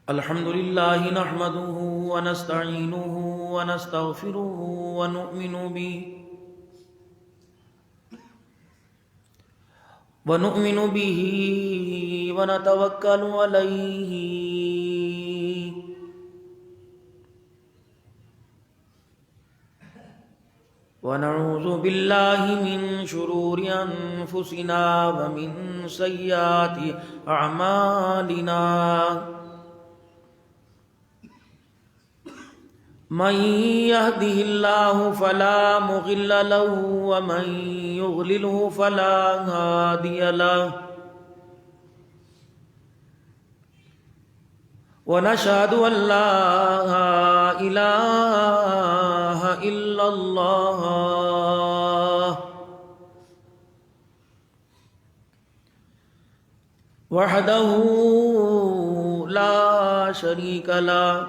الحمد لله نحمده ونستعينه ونستغفره ونؤمن به ونتوكل عليه ونعوذ بالله من شرور أنفسنا ومن سيئات أعمالنا من يهده الله فلا مضل له ومن يضلله فلا هادي له ونشهد أن لا إله إلا الله وحده لا شريك له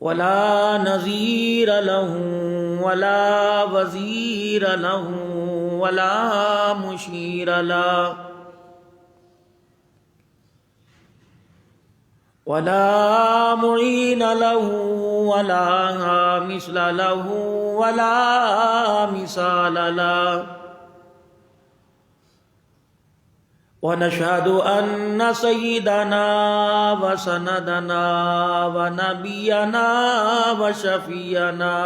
ولا نظير له ولا وزير له ولا مشير له ولا معين له ولا مثل له ولا مثال له ونشهد أن سيدنا وسندنا ونبينا وشفينا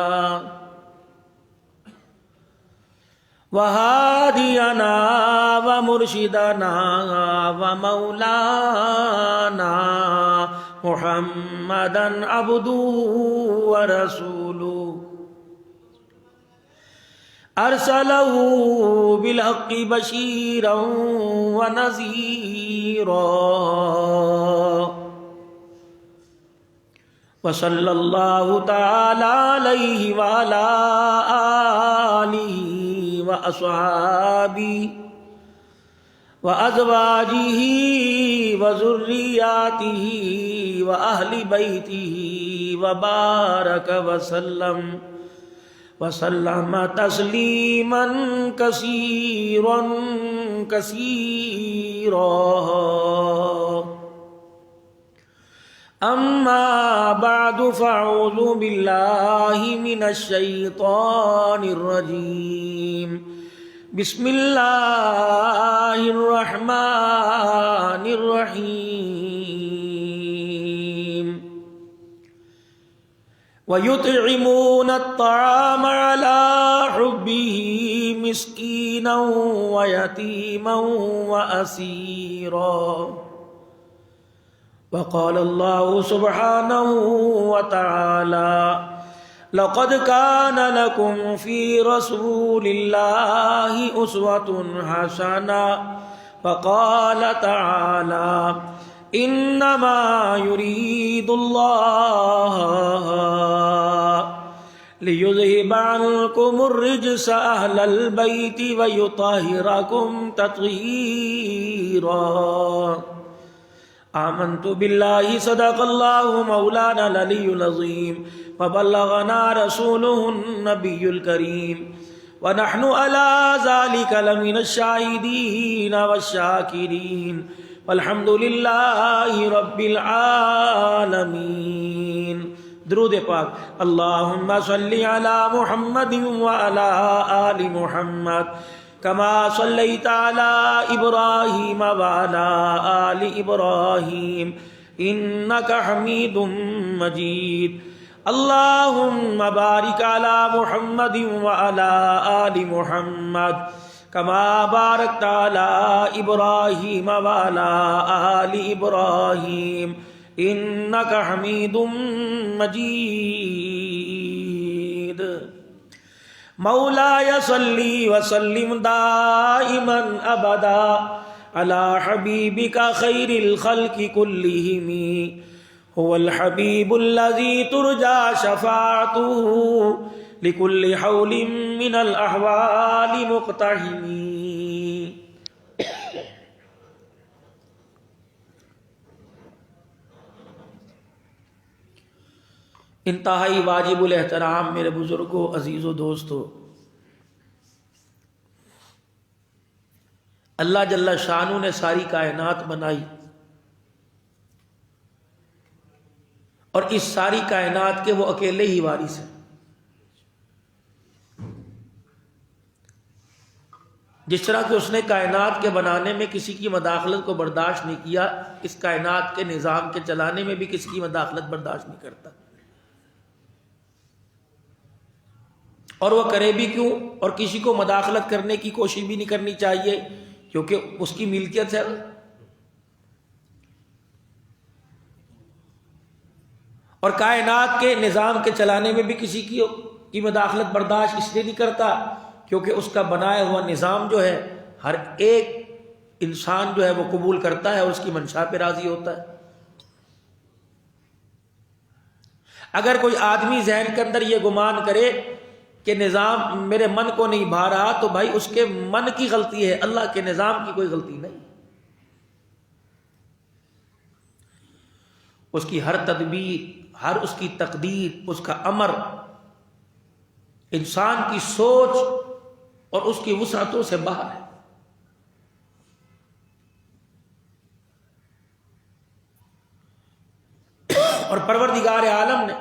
وهادينا ومرشدنا ومولانا محمدا عبده ورسوله أرسله بالحق بشيرا ونذيرا وصلى الله تعالى عليه وعلى آله وأصحابه وأزواجه وذرياته وأهل بيته وبارك وسلم تسليما كثيرا أما بعد فأعوذ بالله من الشيطان الرجيم بسم الله الرحمن الرحيم ويطعمون الطعام على حبه مسكينا ويتيما وأسيرا وقال الله سبحانه وتعالى لقد كان لكم في رسول الله أسوة حسنة وقال تعالى إنما يريد الله ليذهب عنكم الرجس أهل البيت ويطهركم تطهيرا آمنت بالله صدق الله مولانا العلي العظيم وبلغنا رسوله النبي الكريم ونحن على ذلك لمن الشاهدين والشاكرين والحمد لله رب العالمين. درود پاک. اللهم صل على محمد وعلى آل محمد كما صليت على إبراهيم وعلى آل إبراهيم إنك حميد مجيد. اللهم بارك على محمد وعلى آل محمد كما باركت على إبراهيم وعلى آل إبراهيم إنك حميد مجيد. مولاي صل وسلم دائما أبدا على حبيبك خير الخلق كلهم هو الحبيب الذي ترجى شفاعته لكل حول من الأحوال مقتحم. انتہائی واجب الاحترام میرے بزرگوں، عزیز و دوستو، اللہ جل شانہ نے ساری کائنات بنائی اور اس ساری کائنات کے وہ اکیلے ہی وارث ہیں. جس طرح کہ اس نے کائنات کے بنانے میں کسی کی مداخلت کو برداشت نہیں کیا، اس کائنات کے نظام کے چلانے میں بھی کسی کی مداخلت برداشت نہیں کرتا. اور وہ کرے بھی کیوں؟ اور کسی کو مداخلت کرنے کی کوشش بھی نہیں کرنی چاہیے، کیونکہ اس کی ملکیت ہے. اور کائنات کے نظام کے چلانے میں بھی کسی کی مداخلت برداشت اس لیے نہیں کرتا کیونکہ اس کا بنایا ہوا نظام جو ہے ہر ایک انسان جو ہے وہ قبول کرتا ہے، اس کی منشا پہ راضی ہوتا ہے. اگر کوئی آدمی ذہن کے اندر یہ گمان کرے کہ نظام میرے من کو نہیں بھا رہا، تو بھائی اس کے من کی غلطی ہے، اللہ کے نظام کی کوئی غلطی نہیں. اس کی ہر تدبیر، ہر اس کی تقدیر، اس کا امر انسان کی سوچ اور اس کی وسعتوں سے باہر ہے. اور پروردگار عالم نے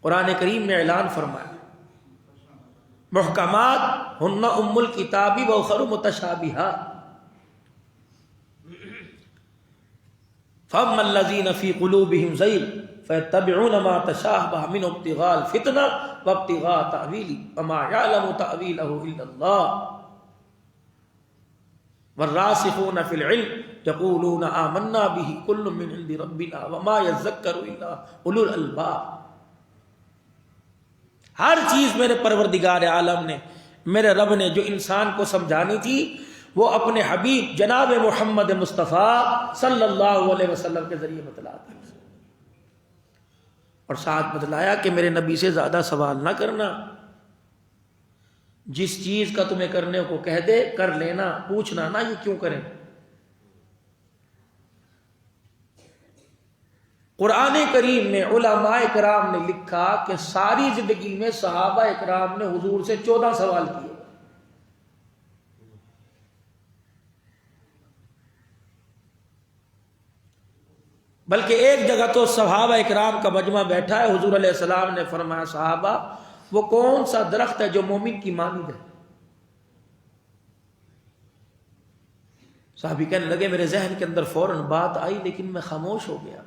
قرآن کریم میں اعلان فرمایا محکمات ہن ام الکتاب و اخر متشابہات فاما الذین فی قلوبہم زیغ فیتبعون ما تشابہ منہ ابتغاء الفتنہ وابتغاء تأویلہ وما یعلم تأویلہ الا اللہ والراسخون فی العلم یقولون آمنا بہ کل من عند ربنا وما یذکر الا اولو الالباب. ہر چیز میرے پروردگار عالم نے، میرے رب نے جو انسان کو سمجھانی تھی وہ اپنے حبیب جناب محمد مصطفیٰ صلی اللہ علیہ وسلم کے ذریعے بتلا دی. اور ساتھ بتلایا کہ میرے نبی سے زیادہ سوال نہ کرنا، جس چیز کا تمہیں کرنے کو کہہ دے کر لینا، پوچھنا نہ یہ کیوں کریں. قرآن کریم میں علماء کرام نے لکھا کہ ساری زندگی میں صحابہ کرام نے حضور سے 14 سوال کیے. بلکہ ایک جگہ تو صحابہ کرام کا مجمع بیٹھا ہے، حضور علیہ السلام نے فرمایا صحابہ وہ کون سا درخت ہے جو مومن کی مانند ہے؟ صحابی کہنے لگے میرے ذہن کے اندر فوراً بات آئی لیکن میں خاموش ہو گیا.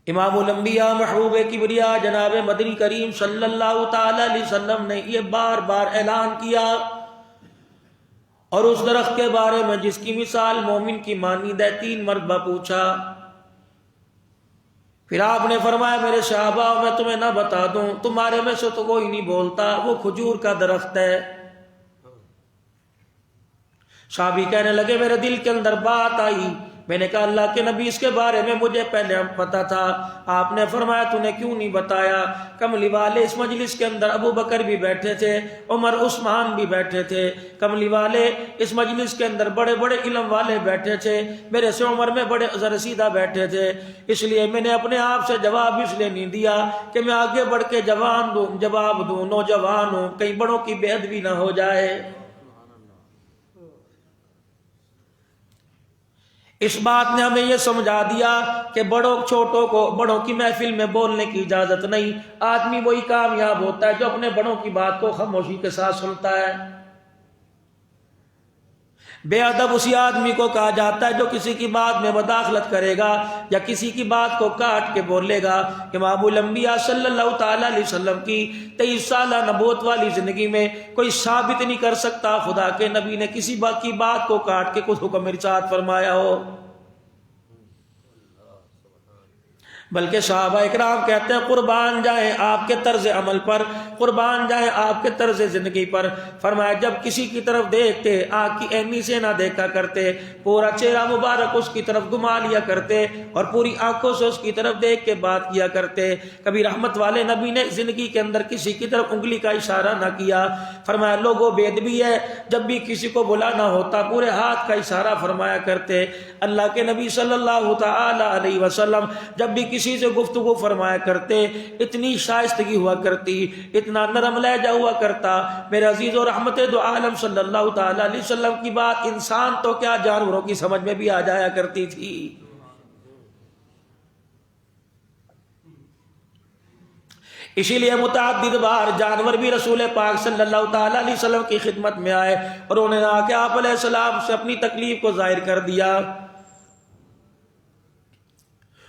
امام الانبیاء محبوب کبریا جناب مدنی کریم صلی اللہ تعالی علیہ وسلم نے یہ بار بار اعلان کیا، اور اس درخت کے بارے میں جس کی مثال مومن کی مانند ہے 3 مرتبہ پوچھا. پھر آپ نے فرمایا میرے صحابہ میں تمہیں نہ بتا دوں، تمہارے میں سے تو کوئی نہیں بولتا، وہ کھجور کا درخت ہے. صحابی کہنے لگے میرے دل کے اندر بات آئی، میں نے کہا اللہ کے نبی اس کے بارے میں مجھے پہلے پتا تھا. آپ نے فرمایا تو نے کیوں نہیں بتایا؟ کملی والے اس مجلس کے اندر ابو بکر بھی بیٹھے تھے، عمر عثمان بھی بیٹھے تھے. کملی والے اس مجلس کے اندر بڑے بڑے علم والے بیٹھے تھے، میرے سے عمر میں بڑے رسیدہ بیٹھے تھے. اس لیے میں نے اپنے آپ سے جواب اس لیے نہیں دیا کہ میں آگے بڑھ کے جواب دوں، نوجوان ہوں، کہیں بڑوں کی بے ادبی نہ ہو جائے. اس بات نے ہمیں یہ سمجھا دیا کہ بڑوں چھوٹوں کو بڑوں کی محفل میں بولنے کی اجازت نہیں. آدمی وہی کامیاب ہوتا ہے جو اپنے بڑوں کی بات کو خاموشی کے ساتھ سنتا ہے. بے ادب اسی آدمی کو کہا جاتا ہے جو کسی کی بات میں مداخلت کرے گا یا کسی کی بات کو کاٹ کے بولے گا. امام الانبیاء صلی اللہ تعالی علیہ وسلم کی 23 سالہ نبوت والی زندگی میں کوئی ثابت نہیں کر سکتا خدا کے نبی نے کسی کی بات کو کاٹ کے کچھ حکم ارشاد فرمایا ہو. بلکہ صحابہ اکرام کہتے ہیں قربان جائیں آپ کے طرز عمل پر، قربان جائیں آپ کے طرز زندگی پر. فرمایا جب کسی کی طرف دیکھتے آنکھ کی اینی سے نہ دیکھا کرتے، پورا چہرہ مبارک اس کی طرف گھما لیا کرتے اور پوری آنکھوں سے اس کی طرف دیکھ کے بات کیا کرتے. کبھی رحمت والے نبی نے زندگی کے اندر کسی کی طرف انگلی کا اشارہ نہ کیا. فرمایا لوگوں بے ادبی ہے، جب بھی کسی کو بلانا ہوتا پورے ہاتھ کا اشارہ فرمایا کرتے. اللہ کے نبی صلی اللہ تعالی علیہ وسلم جب بھی کسی سے گفتگو فرمایا کرتے اتنی شائستگی ہوا کرتی، اتنا نرم لہجہ ہوا کرتا۔ میرے عزیز و رحمت دو عالم صلی اللہ تعالی علیہ وسلم کی بات انسان تو کیا جانوروں کی سمجھ میں بھی آ جایا کرتی تھی۔ اسی لیے متعدد بار جانور بھی رسول پاک صلی اللہ تعالی علیہ وسلم کی خدمت میں آئے اور انہوں نے آ کے آپ علیہ السلام سے اپنی تکلیف کو ظاہر کر دیا۔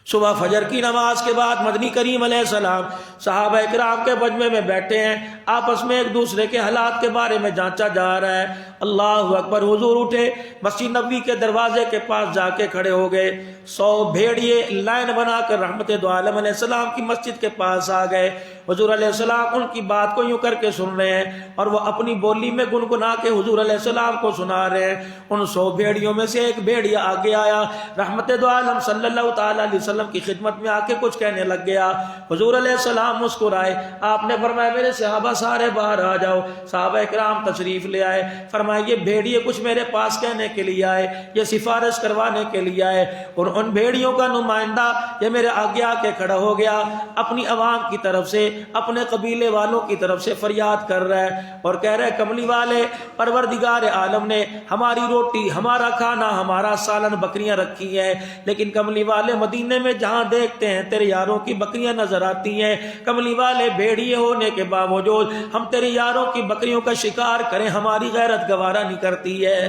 صبح فجر کی نماز کے بعد مدنی کریم علیہ السلام صحابہ اکرام کے مجمع میں بیٹھے ہیں، آپس میں ایک دوسرے کے حالات کے بارے میں جانچا جا رہا ہے۔ اللہ اکبر، حضور اٹھے، مسجد نبوی کے دروازے کے پاس جا کے کھڑے ہو گئے۔ 100 بھیڑیے لائن بنا کر رحمت دو عالم علیہ السلام کی مسجد کے پاس آ گئے۔ حضور علیہ السلام ان کی بات کو یوں کر کے سن رہے ہیں اور وہ اپنی بولی میں گنگنا کے حضور علیہ السلام کو سنا رہے ہیں۔ ان 100 بھیڑیوں میں سے ایک بھیڑیا آگے آیا، رحمت دو عالم صلی اللہ تعالی علیہ وسلم کی خدمت میں آ کے کچھ کہنے لگ گیا۔ حضور علیہ السلام مسکرائے، آپ نے فرمایا میرے صحابہ سارے باہر آ جاؤ۔ صحابہ اکرام تشریف لے آئے، فرمایا یہ بھیڑیے کچھ میرے پاس کہنے کے لیے آئے، یہ سفارش کروانے کے لیے آئے، اور ان بھیڑیوں کا نمائندہ یہ میرے آگے آ کے کھڑا ہو گیا، اپنی عوام کی طرف سے، اپنے قبیلے والوں کی طرف سے فریاد کر رہا ہے اور کہہ رہے کملی والے، پروردگار عالم نے ہماری روٹی، ہمارا کھانا، ہمارا سالن بکریاں رکھی ہیں، لیکن کملی والے مدینے میں جہاں دیکھتے ہیں تیرے یاروں کی بکریاں نظر آتی ہیں۔ کملی والے بھیڑیے ہونے کے باوجود ہم تیرے یاروں کی بکریوں کا شکار کریں، ہماری غیرت گوارا نہیں کرتی ہے۔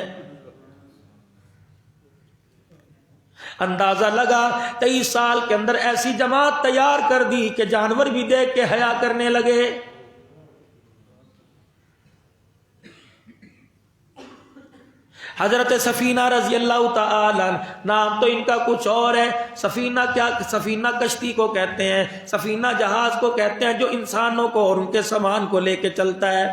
اندازہ لگا 23 سال کے اندر ایسی جماعت تیار کر دی کہ جانور بھی دیکھ کے حیا کرنے لگے۔ حضرت سفینہ رضی اللہ تعالی، نام تو ان کا کچھ اور ہے۔ سفینہ کیا؟ سفینہ کشتی کو کہتے ہیں، سفینہ جہاز کو کہتے ہیں جو انسانوں کو اور ان کے سامان کو لے کے چلتا ہے۔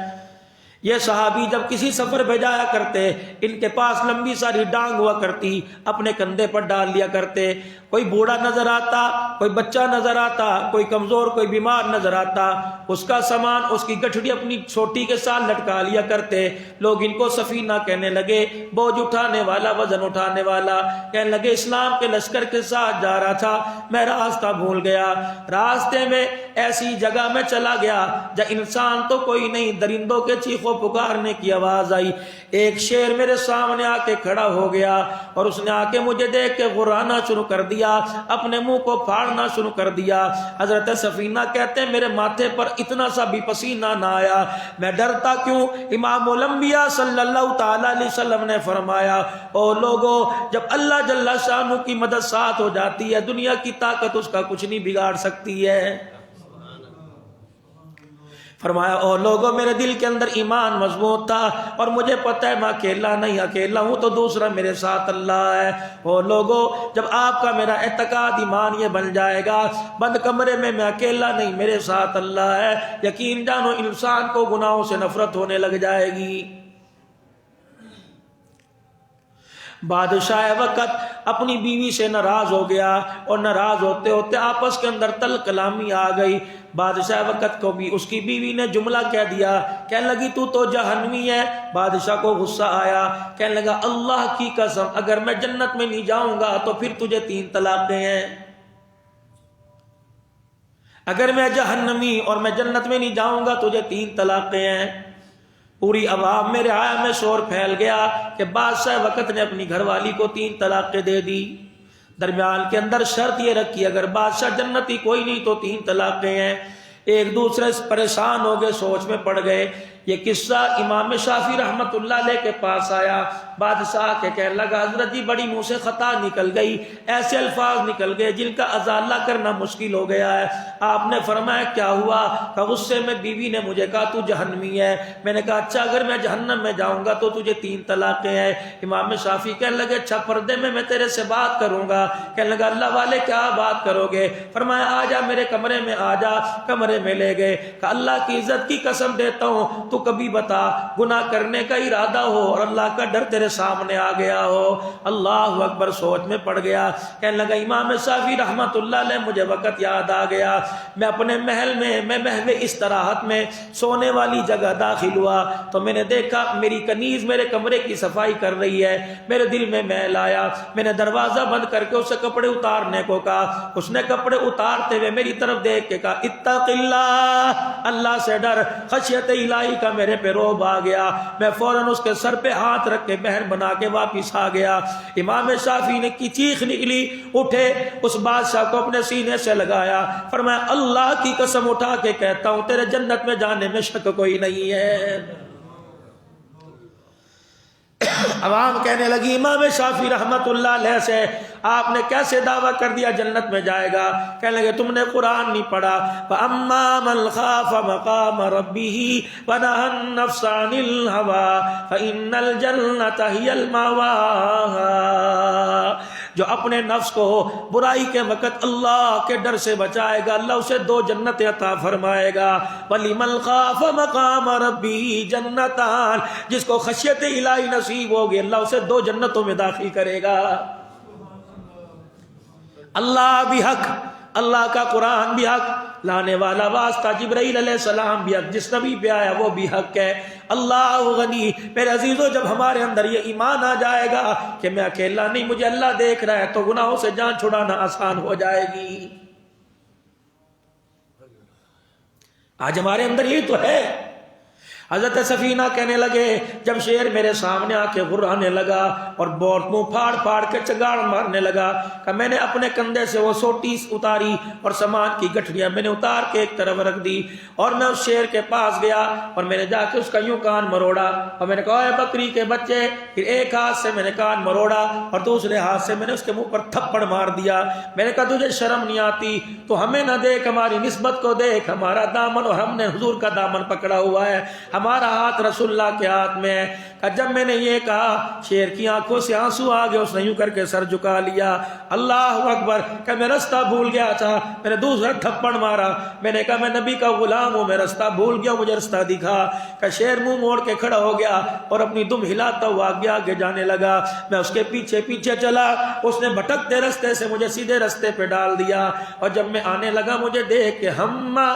یہ صحابی جب کسی سفر پہ جایا کرتے، ان کے پاس لمبی ساری ڈانگ ہوا کرتی، اپنے کندھے پر ڈال لیا کرتے۔ کوئی بوڑھا نظر آتا، کوئی بچہ نظر آتا، کوئی کمزور، کوئی بیمار نظر آتا، اس کا سامان، اس کی گٹھڑی اپنی چھوٹی کے ساتھ لٹکا لیا کرتے۔ لوگ ان کو سفینہ کہنے لگے، بوجھ اٹھانے والا، وزن اٹھانے والا۔ کہنے لگے اسلام کے لشکر کے ساتھ جا رہا تھا، میں راستہ بھول گیا، راستے میں ایسی جگہ میں چلا گیا جہاں انسان تو کوئی نہیں، درندوں کے چیخوں پکارنے کی آواز آئی۔ ایک شیر میرے سامنے آ کے کھڑا ہو گیا اور اس نے آ کے مجھے دیکھ کے غرانا شروع کر دیا، اپنے منہ کو پھاڑنا شروع کر دیا۔ حضرت سفینہ کہتے ہیں میرے ماتھے پر اتنا سا بھی پسینہ نہ آیا، میں ڈرتا کیوں؟ امام الانبیاء صلی اللہ تعالی علیہ وسلم نے فرمایا، او لوگو، جب اللہ جل شانہ کی مدد ساتھ ہو جاتی ہے، دنیا کی طاقت اس کا کچھ نہیں بگاڑ سکتی ہے۔ فرمایا او لوگوں، میرے دل کے اندر ایمان مضبوط تھا اور مجھے پتہ ہے میں اکیلا نہیں، اکیلا ہوں تو دوسرا میرے ساتھ اللہ ہے۔ او لوگوں، جب آپ کا میرا اعتقاد ایمان یہ بن جائے گا، بند کمرے میں اکیلا نہیں، میرے ساتھ اللہ ہے، یقین جانو انسان کو گناہوں سے نفرت ہونے لگ جائے گی۔ بادشاہ وقت اپنی بیوی سے ناراض ہو گیا اور ناراض ہوتے ہوتے آپس کے اندر تل کلامی آ گئی۔ بادشاہ وقت کو بھی اس کی بیوی نے جملہ کہہ دیا، کہنے لگی تو تو جہنمی ہے۔ بادشاہ کو غصہ آیا، کہنے لگا اللہ کی قسم اگر میں جنت میں نہیں جاؤں گا تو پھر تجھے 3 طلاقیں ہیں۔ اگر میں جہنمی اور میں جنت میں نہیں جاؤں گا تجھے 3 طلاقیں ہیں۔ پوری عوام میں رعایا میں شور پھیل گیا کہ بادشاہ وقت نے اپنی گھر والی کو 3 طلاقیں دے دی۔ درمیان کے اندر شرط یہ رکھی اگر بادشاہ جنتی کوئی نہیں تو 3 طلاقیں ہیں۔ ایک دوسرے سے پریشان ہو گئے، سوچ میں پڑ گئے۔ یہ قصہ امام شافعی رحمت اللہ علیہ کے پاس آیا۔ بادشاہ کے کہنے لگا حضرت جی بڑی منہ سے خطا نکل گئی، ایسے الفاظ نکل گئے جن کا ازالہ کرنا مشکل ہو گیا ہے۔ آپ نے فرمایا کیا ہوا؟ کہ غصے میں بیوی نے مجھے کہا تو جہنمی ہے۔ میں نے کہا اچھا اگر میں جہنم میں جاؤں گا تو تجھے 3 طلاقیں ہیں۔ امام شافعی کہنے لگے اچھا پردے میں تیرے سے بات کروں گا۔ کہنے لگا اللہ والے کیا بات کرو گے؟ فرمایا آ جا میرے کمرے میں آ جا۔ کمرے میں لے گئے کہ اللہ کی عزت کی قسم دیتا ہوں تو کبھی بتا گناہ کرنے کا ارادہ ہو اور اللہ کا ڈر تیرے سامنے آ گیا ہو۔ اللہ اکبر، سوچ میں پڑ گیا، کہنے لگا امام شافعی رحمت اللہ علیہ مجھے وقت یاد آ گیا، میں اپنے محل میں محو استراحت میں سونے والی جگہ داخل ہوا تو میں نے دیکھا میری کنیز میرے کمرے کی صفائی کر رہی ہے، میرے دل میں میل آیا، میں نے دروازہ بند کر کے اسے کپڑے اتارنے کو کہا، اس نے کپڑے اتارتے ہوئے میری طرف دیکھ کے کہا اتق اللہ، اللہ سے ڈر۔ خشیت الہی کا میرے پہ روب آ گیا، میں فوراً اس کے سر پہ ہاتھ رکھ کے مہر بنا کے واپس آ گیا۔ امام شافعی نے کی چیخ نکلی، اٹھے، اس بادشاہ کو اپنے سینے سے لگایا، فرمایا اللہ کی قسم اٹھا کے کہتا ہوں تیرے جنت میں جانے میں شک کوئی نہیں ہے۔ عوام کہنے لگی امام شافعی رحمت اللہ علیہ سے آپ نے کیسے دعویٰ کر دیا جنت میں جائے گا؟ کہنے لگے تم نے قرآن نہیں پڑھا، فَأَمَّا مَنْ خَافَ مَقَامَ رَبِّهِ وَنَهَى النَّفْسَ عَنِ الْهَوَىٰ فَإِنَّ الْجَنَّةَ هِيَ الْمَأْوَىٰ۔ جو اپنے نفس کو برائی کے وقت اللہ کے ڈر سے بچائے گا اللہ اسے 2 جنتیں عطا فرمائے گا۔ وَلِمَنْ خَافَ مَقَامَ رَبِّهِ جَنَّتَانِ، جس کو خشیت الہی نصیب ہوگی اللہ اسے 2 جنتوں میں داخل کرے گا۔ اللہ بھی حق، اللہ کا قرآن بھی حق، لانے والا واسطہ جبرائیل علیہ السلام بھی حق، جس نبی پہ آیا وہ بھی حق ہے۔ اللہ غنی، میرے عزیزو جب ہمارے اندر یہ ایمان آ جائے گا کہ میں اکیلا نہیں مجھے اللہ دیکھ رہا ہے تو گناہوں سے جان چھڑانا آسان ہو جائے گی۔ آج ہمارے اندر یہی تو ہے۔ حضرت سفینہ کہنے لگے جب شیر میرے سامنے آ کے غرانے لگا اور بہت منہ پھاڑ پھاڑ کے چگاڑ مارنے لگا کہ میں نے اپنے کندھے سے وہ سوٹی اتاری اور سامان کی گٹھڑیاں میں نے اتار کے ایک طرف رکھ دی اور میں اس شیر کے پاس گیا اور میں نے جا کے اس کا یوں کان مروڑا اور میں نے کہا اے بکری کے بچے، پھر ایک ہاتھ سے میں نے کان مروڑا اور دوسرے ہاتھ سے میں نے اس کے منہ پر تھپڑ مار دیا۔ میں نے کہا تجھے شرم نہیں آتی؟ تو ہمیں نہ دیکھ، ہماری نسبت کو دیکھ، ہمارا دامن اور ہم نے حضور کا دامن پکڑا ہوا ہے، ہمارا ہاتھ رسول اللہ کے ہاتھ میں ہے۔ کہ جب میں نے یہ کہا شیر کی آنکھوں سے آنسو آ گئے، اس نے یوں کر کے سر جھکا لیا۔ اللہ اکبر، کہ میں رستہ بھول گیا تھا، میں نے دوسرا تھپڑ مارا، میں نے کہا میں نبی کا غلام ہوں، میں رستہ بھول گیا، مجھے رستہ دکھا۔ کہ شیر منہ موڑ کے کھڑا ہو گیا اور اپنی دم ہلاتا ہوا آگے آگے جانے لگا۔ میں اس کے پیچھے پیچھے چلا، اس نے بھٹکتے رستے سے مجھے سیدھے رستے پہ ڈال دیا اور جب میں آنے لگا مجھے دیکھ کے ہما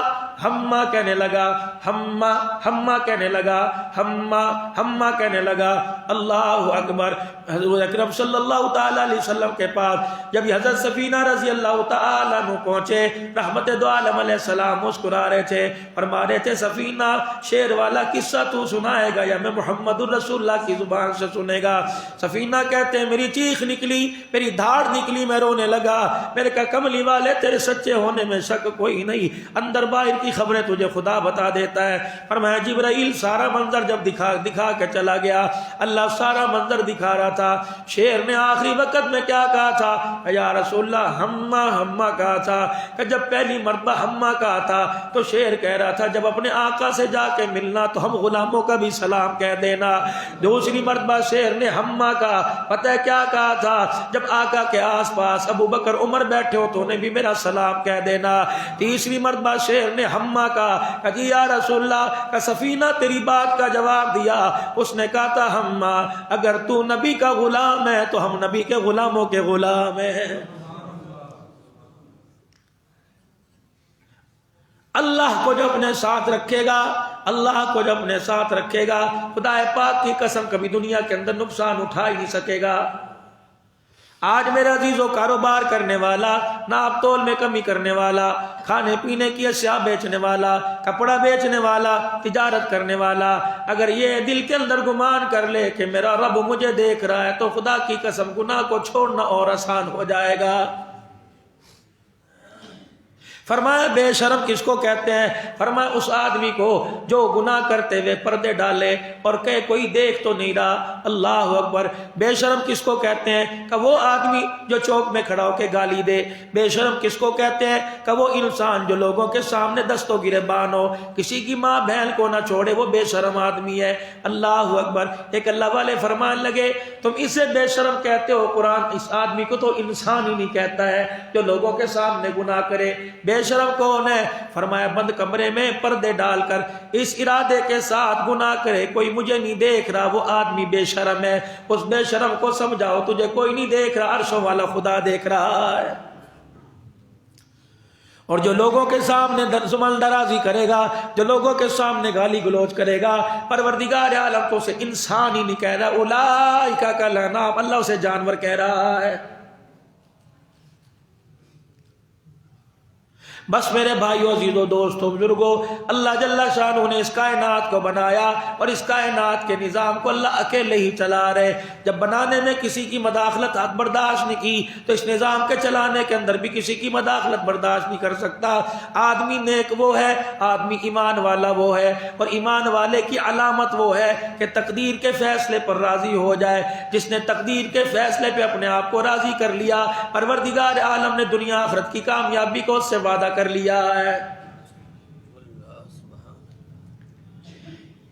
ہما کہنے لگا، ہما ہما کہنے لگا، ہما ہما کہنے لگا۔ اللہ اکبر۔ حضور اکرم صلی اللہ تعالی علیہ وسلم کے پاس جب یہ حضرت سفینہ رضی اللہ تعالی عنہ پہنچے، رحمت دو عالم علیہ السلام مسکرا رہے تھے، فرما رہے تھے سفینہ شیر والا قصہ تو سنائے گا یا میں محمد الرسول اللہ کی زبان سے سنے گا؟ سفینہ کہتے ہیں میری چیخ نکلی، میری دھاڑ نکلی، میں رونے لگا۔ میں نے کہا کملی والے تیرے سچے ہونے میں شک کوئی نہیں، اندر باہر کی خبریں تجھے خدا بتا دیتا ہے۔ فرمایا جبرائیل سارا منظر جب دکھا کے چلا گیا، اللہ سارا منظر دکھا رہا تھا۔ شیر نے آخری وقت میں کیا کہا تھا؟ یا رسول اللہ ہما ہما کہا تھا۔ کہ جب پہلی مرتبہ ہما کہا تھا تو شیر کہہ رہا تھا جب اپنے آقا سے جا کے ملنا تو ہم غلاموں کا بھی سلام کہہ دینا۔ دوسری مرتبہ شیر نے ہما کہا، پتہ ہے کیا کہا تھا؟ جب آقا کے آس پاس ابو بکر عمر بیٹھے ہو تو انہیں بھی میرا سلام کہہ دینا۔ تیسری مرتبہ شیر نے ہما کہا کہ یا رسول اللہ کہ سفینہ تیری بات کا جواب دیا، اس نے کہا تھا ہما اگر تو نبی کا غلام ہے تو ہم نبی کے غلاموں کے غلام ہیں۔ اللہ کو جو اپنے ساتھ رکھے گا، اللہ کو جو اپنے ساتھ رکھے گا، خدا پاک کی قسم کبھی دنیا کے اندر نقصان اٹھا ہی نہیں سکے گا۔ آج میرے عزیزوں کاروبار کرنے والا، ناپ تول میں کمی کرنے والا، کھانے پینے کی اشیاء بیچنے والا، کپڑا بیچنے والا، تجارت کرنے والا، اگر یہ دل کے اندر گمان کر لے کہ میرا رب مجھے دیکھ رہا ہے تو خدا کی قسم گناہ کو چھوڑنا اور آسان ہو جائے گا۔ فرمایا بے شرم کس کو کہتے ہیں؟ فرمایا اس آدمی کو جو گناہ کرتے ہوئے پردے ڈالے اور کہے کوئی دیکھ تو نہیں رہا۔ اللہ اکبر۔ بے شرم کس کو کہتے ہیں؟ کہ وہ آدمی جو چوک میں کھڑا ہو کے گالی دے۔ بے شرم کس کو کہتے ہیں؟ کہ وہ انسان جو لوگوں کے سامنے دست و گریبان ہو، کسی کی ماں بہن کو نہ چھوڑے، وہ بے شرم آدمی ہے۔ اللہ اکبر۔ ایک اللہ والے فرمان لگے تم اسے بے شرم کہتے ہو، قرآن اس آدمی کو تو انسان ہی نہیں کہتا ہے جو لوگوں کے سامنے گناہ کرے۔ بے بے شرم کون ہے؟ فرمایا بند کمرے میں پردے ڈال کر اس ارادے کے ساتھ گناہ کرے کوئی مجھے نہیں دیکھ رہا، وہ آدمی بے شرم ہے۔ اس بے شرم کو سمجھاؤ تجھے کوئی نہیں دیکھ رہا، عرشوں والا خدا دیکھ رہا ہے۔ اور جو لوگوں کے سامنے زمن درازی کرے گا، جو لوگوں کے سامنے گالی گلوچ کرے گا، پروردگار عالم تو اسے انسان ہی نہیں کہہ رہا، اولئک کالانعام، اللہ اسے جانور کہہ رہا ہے۔ بس میرے بھائیو، عزیزو، دوستو، بزرگو، اللہ جل شانہ نے اس کائنات کو بنایا اور اس کائنات کے نظام کو اللہ اکیلے ہی چلا رہے۔ جب بنانے میں کسی کی مداخلت حد برداشت نہیں کی تو اس نظام کے چلانے کے اندر بھی کسی کی مداخلت برداشت نہیں کر سکتا۔ آدمی نیک وہ ہے، آدمی ایمان والا وہ ہے، اور ایمان والے کی علامت وہ ہے کہ تقدیر کے فیصلے پر راضی ہو جائے۔ جس نے تقدیر کے فیصلے پہ اپنے آپ کو راضی کر لیا، پروردگار عالم نے دنیا آخرت کی کامیابی کو اس سے وعدہ کر لیا ہے۔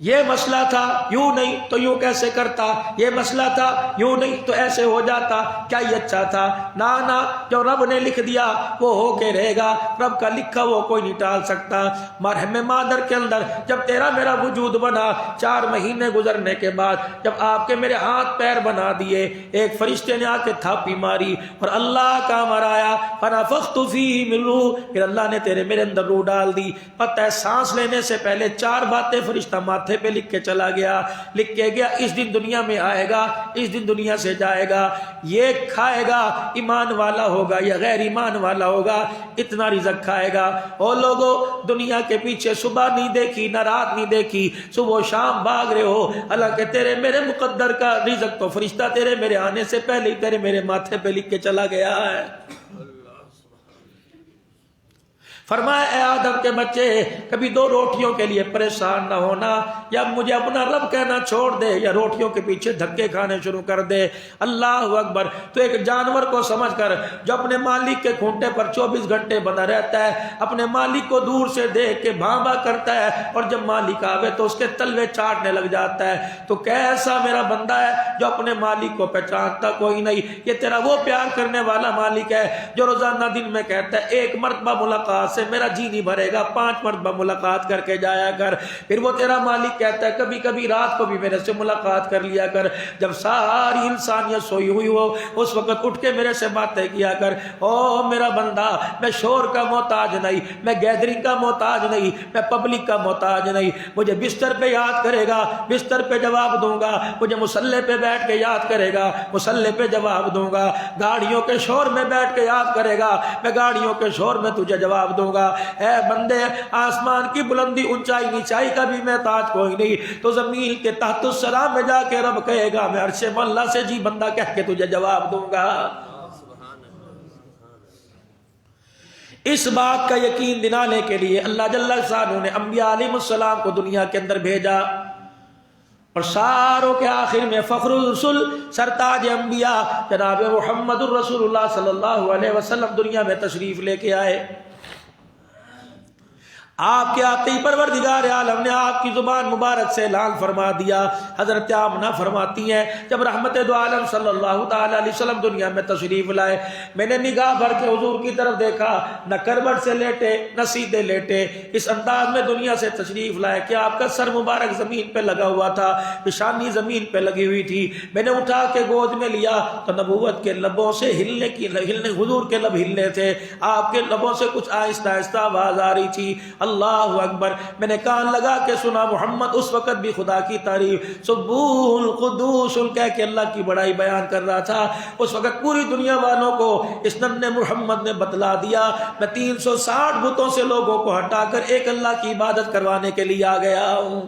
یہ مسئلہ تھا یوں نہیں تو یوں کیسے کرتا، یہ مسئلہ تھا یوں نہیں تو ایسے ہو جاتا، کیا یہ اچھا تھا؟ نا، جو رب نے لکھ دیا وہ ہو کے رہے گا، رب کا لکھا وہ کوئی نہیں ٹال سکتا۔ مرحم مادر کے اندر جب تیرا میرا وجود بنا، 4 مہینے گزرنے کے بعد جب آپ کے میرے ہاتھ پیر بنا دیے، ایک فرشتے نے آ کے تھاپی ماری اور اللہ کا مرایا، فنفخت فیہ من روح، پھر اللہ نے تیرے میرے اندر روح ڈال دی۔ پتہ ہے سانس لینے سے پہلے 4 باتیں فرشتہ ماتھے پہ لکھ کے چلا گیا، لکھ کے گیا اس دن دنیا میں آئے گا، اس دن دنیا سے جائے گا، یہ کھائے گا، ایمان والا ہوگا یا غیر ایمان والا ہوگا، اتنا رزق کھائے گا۔ اور لوگوں، دنیا کے پیچھے صبح نہیں دیکھی نہ رات نہیں دیکھی، صبح و شام بھاگ رہے ہو، حالانکہ تیرے میرے مقدر کا رزق تو فرشتہ تیرے میرے آنے سے پہلے ہی تیرے میرے ماتھے پہ لکھ کے چلا گیا ہے۔ فرمایا اے آدم کے بچے، کبھی 2 روٹیوں کے لیے پریشان نہ ہونا، یا مجھے اپنا رب کہنا چھوڑ دے یا روٹیوں کے پیچھے دھکے کھانے شروع کر دے۔ اللہ اکبر۔ تو ایک جانور کو سمجھ کر جو اپنے مالک کے کھونٹے پر 24 گھنٹے بنا رہتا ہے، اپنے مالک کو دور سے دیکھ کے بھاں کرتا ہے، اور جب مالک آوے تو اس کے تلوے چاٹنے لگ جاتا ہے، تو کیسا میرا بندہ ہے جو اپنے مالک کو پہچانتا کوئی نہیں۔ یہ تیرا وہ پیار کرنے والا مالک ہے جو روزانہ دن میں کہتا ہے 1 مرتبہ ملاقات سے میرا جی نہیں بھرے گا، 5 مرتبہ ملاقات کر کے جایا کر۔ پھر وہ تیرا مالک کہتا ہے کبھی کبھی رات کو بھی میرے سے ملاقات کر لیا کر، جب ساری انسانیت سوئی ہوئی ہو اس وقت اٹھ کے میرے سے باتیں کیا کر۔ او میرا بندہ، میں شور کا محتاج نہیں، میں گیدرنگ کا محتاج نہیں، میں پبلک کا محتاج نہیں۔ مجھے بستر پہ یاد کرے گا، بستر پہ جواب دوں گا، مجھے مصلے پہ بیٹھ کے یاد کرے گا، مصلے پہ جواب دوں گا، گاڑیوں کے شور میں بیٹھ کے یاد کرے گا، میں گاڑیوں کے شور میں تجھے جواب دوں گا۔ اے بندے، آسمان کی بلندی اونچائی نیچائی کا بھی محتاج کوئی نہیں، تو زمین کے تحت السلام میں جا کے رب کہے گا میں عرش مولا سے جی بندہ کہہ کے تجھے جواب دوں گا۔ اس بات کا یقین دلانے کے لیے اللہ جل شانہ نے انبیاء علیہ السلام کو دنیا کے اندر بھیجا، اور ساروں کے آخر میں فخر الرسل، سرتاج انبیاء جناب محمد الرسول اللہ صلی اللہ علیہ وسلم دنیا میں تشریف لے کے آئے۔ آپ کے آتے ہی پروردگار عالم نے آپ کی زبان مبارک سے اعلان فرما دیا۔ حضرت آمنہ فرماتی ہیں جب رحمت دو عالم صلی اللہ تعالی علیہ وسلم دنیا میں تشریف لائے، میں نے نگاہ بھر کے حضور کی طرف دیکھا، نہ کروٹ سے لیٹے نہ سیدھے لیٹے، اس انداز میں دنیا سے تشریف لائے کہ آپ کا سر مبارک زمین پہ لگا ہوا تھا، پیشانی زمین پہ لگی ہوئی تھی۔ میں نے اٹھا کے گود میں لیا تو نبوت کے لبوں سے ہلنے حضور کے لب ہلنے تھے، آپ کے لبوں سے کچھ آہستہ آہستہ آواز آ رہی تھی، اللہ اکبر۔ میں نے کان لگا کے سنا، محمد اس وقت بھی خدا کی تعریف سبوح القدوس کہہ کے اللہ کی بڑائی بیان کر رہا تھا۔ اس وقت پوری دنیا والوں کو اس ننھے محمد نے بتلا دیا میں 360 بتوں سے لوگوں کو ہٹا کر ایک اللہ کی عبادت کروانے کے لیے آ گیا ہوں۔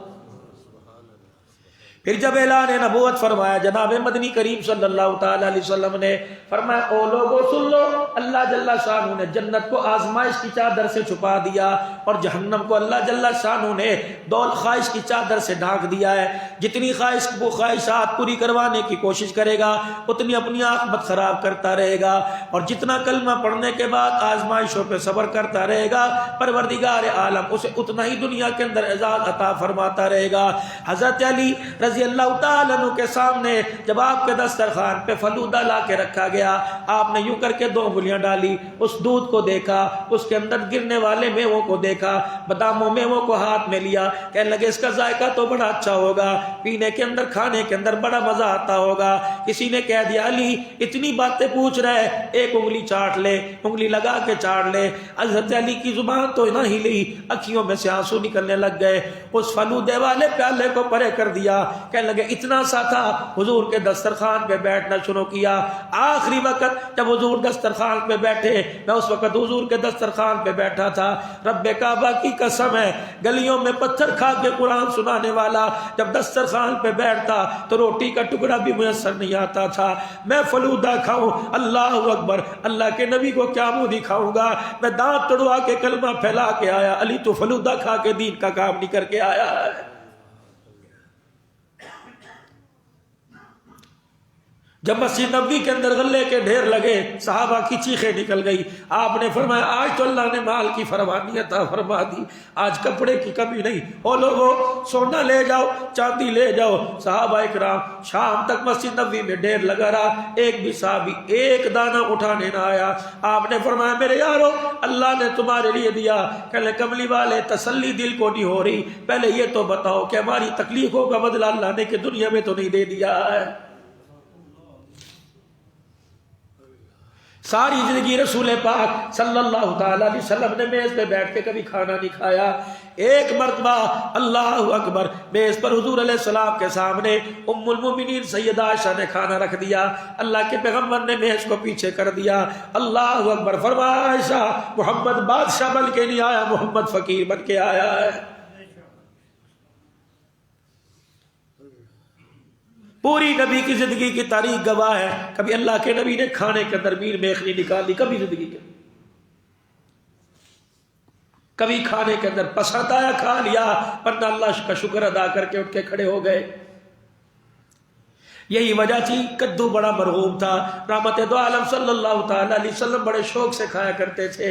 پھر جب اعلان نبوت فرمایا، جناب مدنی کریم صلی اللہ تعالی علیہ وسلم نے فرمایا او لوگو سن لو، اللہ جل شانہ نے جنت کو آزمائش کی چادر سے چھپا دیا، اور جہنم کو اللہ جل شانہ نے دول خواہش کی چادر سے ڈھانک دیا ہے۔ جتنی خواہشات پوری کروانے کی کوشش کرے گا اتنی اپنی عاقبت خراب کرتا رہے گا، اور جتنا کلمہ پڑھنے کے بعد آزمائشوں پہ صبر کرتا رہے گا پروردگار عالم اسے اتنا ہی دنیا کے اندر اعزاز عطا فرماتا رہے گا۔ حضرت علی رضی رضی اللہ تعالیٰ عنہ کے سامنے جب آپ کے دسترخوان پہ فلودہ لا کے رکھا گیا، آپ نے یوں کر کے 2 انگلیاں ڈالی، اس دودھ کو دیکھا، اس کے اندر گرنے والے میووں کو دیکھا، باداموں میووں کو ہاتھ میں لیا، کہنے لگے اس کا ذائقہ تو بڑا اچھا ہوگا، پینے کے اندر کھانے کے اندر بڑا مزہ آتا ہوگا۔ کسی نے کہہ دیا علی اتنی باتیں پوچھ رہے، ایک انگلی چاٹ لے، انگلی لگا کے چاٹ لے۔ حضرت علی کی زبان تو نہ ہلی، اکھیوں میں سے آنسو نکلنے لگ گئے، اس فلودے والے پیالے کو پرے کر دیا، کہنے لگے اتنا سا تھا، حضور کے دسترخوان پہ بیٹھنا شروع کیا۔ آخری وقت جب حضور دسترخوان پہ بیٹھے، میں اس وقت حضور کے دسترخوان پہ بیٹھا تھا، رب کعبہ کی قسم ہے گلیوں میں پتھر کھا کے قرآن سنانے والا جب دسترخوان پہ بیٹھتا تو روٹی کا ٹکڑا بھی میسر نہیں آتا تھا۔ میں فلودہ کھاؤں، اللہ اکبر، اللہ کے نبی کو کیا منہ دکھاؤں گا؟ میں دانت تڑوا کے کلمہ پھیلا کے آیا، علی تو فلودہ کھا کے دین کا کام نہیں کر کے آیا ہے۔ جب مسجد نبوی کے اندر غلے کے ڈھیر لگے، صحابہ کی چیخیں نکل گئی، آپ نے فرمایا آج تو اللہ نے مال کی فراوانی عطا فرما دی، آج کپڑے کی کمی نہیں، او لوگو سونا لے جاؤ، چاندی لے جاؤ۔ صحابہ اکرام شام تک مسجد نبوی میں ڈھیر لگا رہا، ایک بھی صحابی ایک دانہ اٹھانے نہ آیا۔ آپ نے فرمایا میرے یارو اللہ نے تمہارے لیے دیا، کہنے کملی والے تسلی دل کو نہیں ہو رہی، پہلے یہ تو بتاؤ کہ ہماری تکلیفوں کا بدلہ اللہ نے کہ دنیا میں تو نہیں دے دیا ہے؟ ساری زندگی رسول پاک صلی اللہ تعالی علیہ وسلم نے میز پہ بیٹھ کے کبھی کھانا نہیں کھایا۔ ایک مرتبہ اللہ اکبر میز پر حضور علیہ السلام کے سامنے ام المومنین سیدہ عائشہ نے کھانا رکھ دیا، اللہ کے پیغمبر نے میز کو پیچھے کر دیا۔ اللہ اکبر فرمایا عائشہ محمد بادشاہ بن کے نہیں آیا، محمد فقیر بن کے آیا ہے۔ پوری نبی کی زندگی کی تاریخ گواہ ہے، کبھی اللہ کے نبی نے کھانے کے اندر میر میخنی نکالی، کبھی زندگی کے کبھی کھانے کے اندر پسند آیا کھا لیا، ورنہ اللہ کا شکر ادا کر کے اٹھ کے کھڑے ہو گئے۔ یہی وجہ تھی کدو بڑا مرغوب تھا، رحمت دو عالم صلی اللہ تعالی علیہ وسلم بڑے شوق سے کھایا کرتے تھے،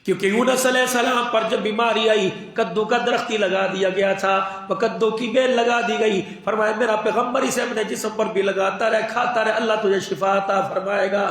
کیونکہ یونس علیہ السلام پر جب بیماری آئی کدو کا درختی لگا دیا گیا تھا، وہ کدو کی بیل لگا دی گئی، فرمایا میرا پیغمبر اسے اپنے جسم پر بھی لگاتا رہے، کھاتا رہے، اللہ تجھے شفا عطا فرمائے گا۔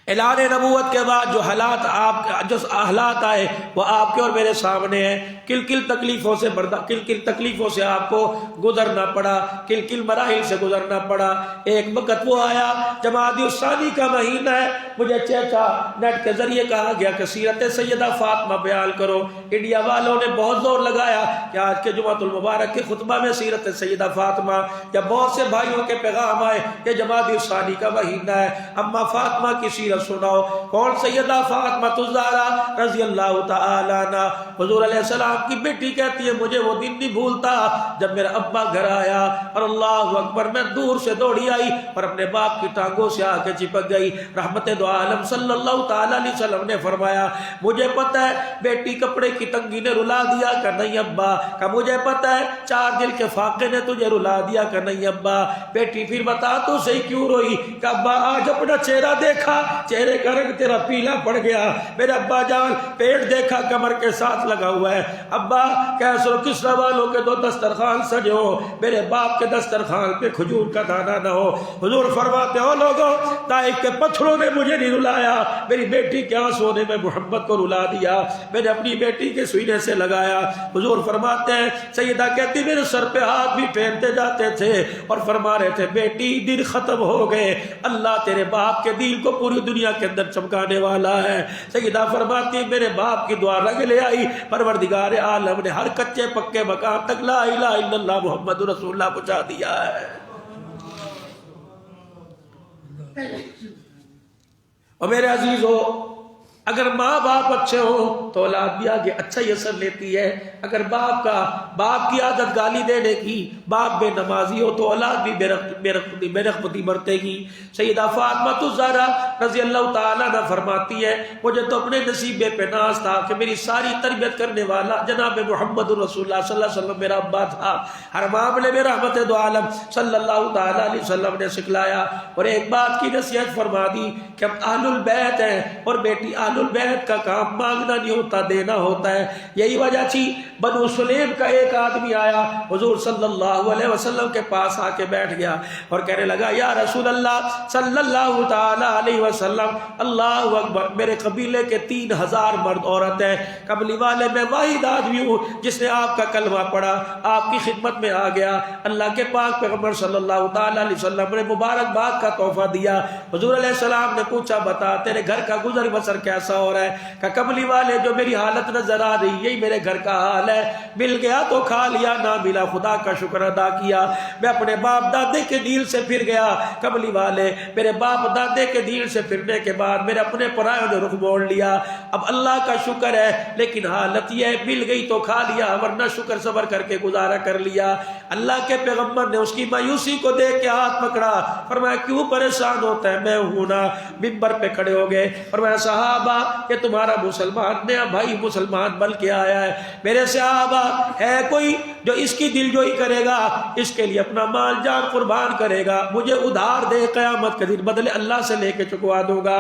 اعلان نبوت کے بعد جو حالات آئے وہ آپ کے اور میرے سامنے ہیں، کل کل تکلیفوں سے آپ کو گزرنا پڑا، کل کل مراحل سے گزرنا پڑا۔ ایک وقت وہ آیا جمادی الثانی کا مہینہ ہے، مجھے چیچا نیٹ کے ذریعے کہا گیا کہ سیرت سیدہ فاطمہ بیان کرو۔ انڈیا والوں نے بہت زور لگایا کہ آج کے جمعۃ المبارک کے خطبہ میں سیرت سیدہ فاطمہ، یا بہت سے بھائیوں کے پیغام آئے کہ جمادی الثانی کا مہینہ ہے، اما فاطمہ کی سیرت سناؤ۔ کون؟ سیدہ فاطمہ الزہرا رضی اللہ تعالی عنہ۔ حضور علیہ السلام کی بیٹی کہتی ہے مجھے وہ دن نہیں بھولتا جب میرا ابا گھر آیا اور اللہ اکبر میں دور سے دوڑی آئی اور اپنے باپ کی ٹانگوں سے آ کے چپک گئی۔ رحمت دو عالم صلی اللہ تعالی علیہ وسلم نے فرمایا مجھے پتہ ہے بیٹی کپڑے کی تنگی نے رلا دیا کہ نہیں ابا، کہ مجھے پتہ ہے 4 دل کے فاقے نے تجھے رلا دیا کہ نہیں ابا۔ بیٹی پھر بتا تو صحیح کیوں روئی؟ کہ ابا آج اپنا چہرہ دیکھا، چہرے کا رنگ تیرا پیلا پڑ گیا، میرے ابا جان پیٹ دیکھا کمر کے ساتھ لگا ہوا ہے، ابا کیسر و کسرا والوں کے 2 دسترخوان سجے ہو، میرے باپ کے دسترخوان پہ کھجور کا دانہ نہ ہو۔ حضور فرماتے ہو لوگوں طائف کے پتھروں نے مجھے نہیں رلایا، میری بیٹی کے آنسوؤں نے میں محمد کو رلا دیا، میں نے اپنی بیٹی کے سینے سے لگایا۔ حضور فرماتے ہیں سیدہ کہتی میرے سر پہ ہاتھ بھی پھیرتے جاتے تھے اور فرما رہے تھے بیٹی دن ختم ہو گئے، اللہ تیرے باپ کے دین کو پوری دنیا کے اندر چمکانے والا ہے۔ سیدہ فرماتی میرے باپ کی دعا رنگ لے آئی، پروردگار عالم نے ہر کچے پکے مقام تک لا الہ الا اللہ محمد رسول اللہ پہنچا دیا ہے۔ اور میرے عزیزو اگر ماں باپ اچھے ہوں تو اولاد بھی آگے اچھا ہی اثر لیتی ہے۔ اگر باپ کی عادت گالی دینے کی، باپ بے نمازی ہو تو اولاد بھی بے رغبتی برتے گی۔ سیدہ فاطمہ الزہرا رضی اللہ تعالیٰ عنہ فرماتی ہے مجھے تو اپنے نصیب پہ ناز تھا کہ میری ساری تربیت کرنے والا جناب محمد رسول اللہ صلی اللہ علیہ وسلم میرا ابا تھا، ہر معاملے میں رحمت دو عالم صلی اللہ تعالیٰ علیہ وسلم نے سکھلایا۔ اور ایک بات کی نصیحت فرما دی کہ ہم اہل البیت ہیں اور بیٹی اہل اہل البیت کا کام مانگنا نہیں ہوتا، دینا ہوتا ہے۔ یہی وجہ تھی بنو سلیم کا ایک آدمی آیا حضور صلی اللہ علیہ وسلم کے پاس آ کے بیٹھ گیا اور کہنے لگا یا رسول اللہ صلی اللہ تعالی علیہ وسلم، اللہ اکبر، میرے قبیلے کے 3000 مرد عورت ہیں، قبلی والے میں واحد آدمی ہوں جس نے آپ کا کلمہ پڑھا، آپ کی خدمت میں آ گیا۔ اللہ کے پاک پیغمبر صلی اللہ تعالی علیہ وسلم نے مبارکباد کا تحفہ دیا۔ حضور علیہ السلام نے پوچھا بتا تیرے گھر کا گزر بسر کیسا ہو رہا ہے؟ کہ قبلی والے جو میری حالت نظر آ رہی یہی میرے گھر کا حال ہے، مل گیا تو کھا لیا، نہ ملا خدا کا شکر ادا کیا۔ میں اپنے باپ دادے کے دین سے پھر گیا، قبلی والے میرے باپ دادے کے دین سے پھرنے کے بعد میرے اپنے پرائے نے رخ موڑ لیا۔ اب اللہ کا شکر ہے لیکن حالت یہ مل گئی تو کھا لیا، ورنہ شکر صبر کر کے گزارا کر لیا۔ اللہ کے پیغمبر نے اس کی مایوسی کو دیکھ کے ہاتھ پکڑا، فرمایا کیوں پریشان ہوتا ہے؟ میں ہوں نا۔ منبر پہ کھڑے ہو گئے اور میں صحابہ کہ تمہارا مسلمان نیا بھائی مسلمان بن کے آیا ہے، میرے صحابہ ہے کوئی جو اس کی دل جوئی کرے گا، اس کے لیے اپنا مال جان قربان کرے گا، مجھے ادھار دے، قیامت کے دن بدلے اللہ سے لے کے چکوا دوں گا۔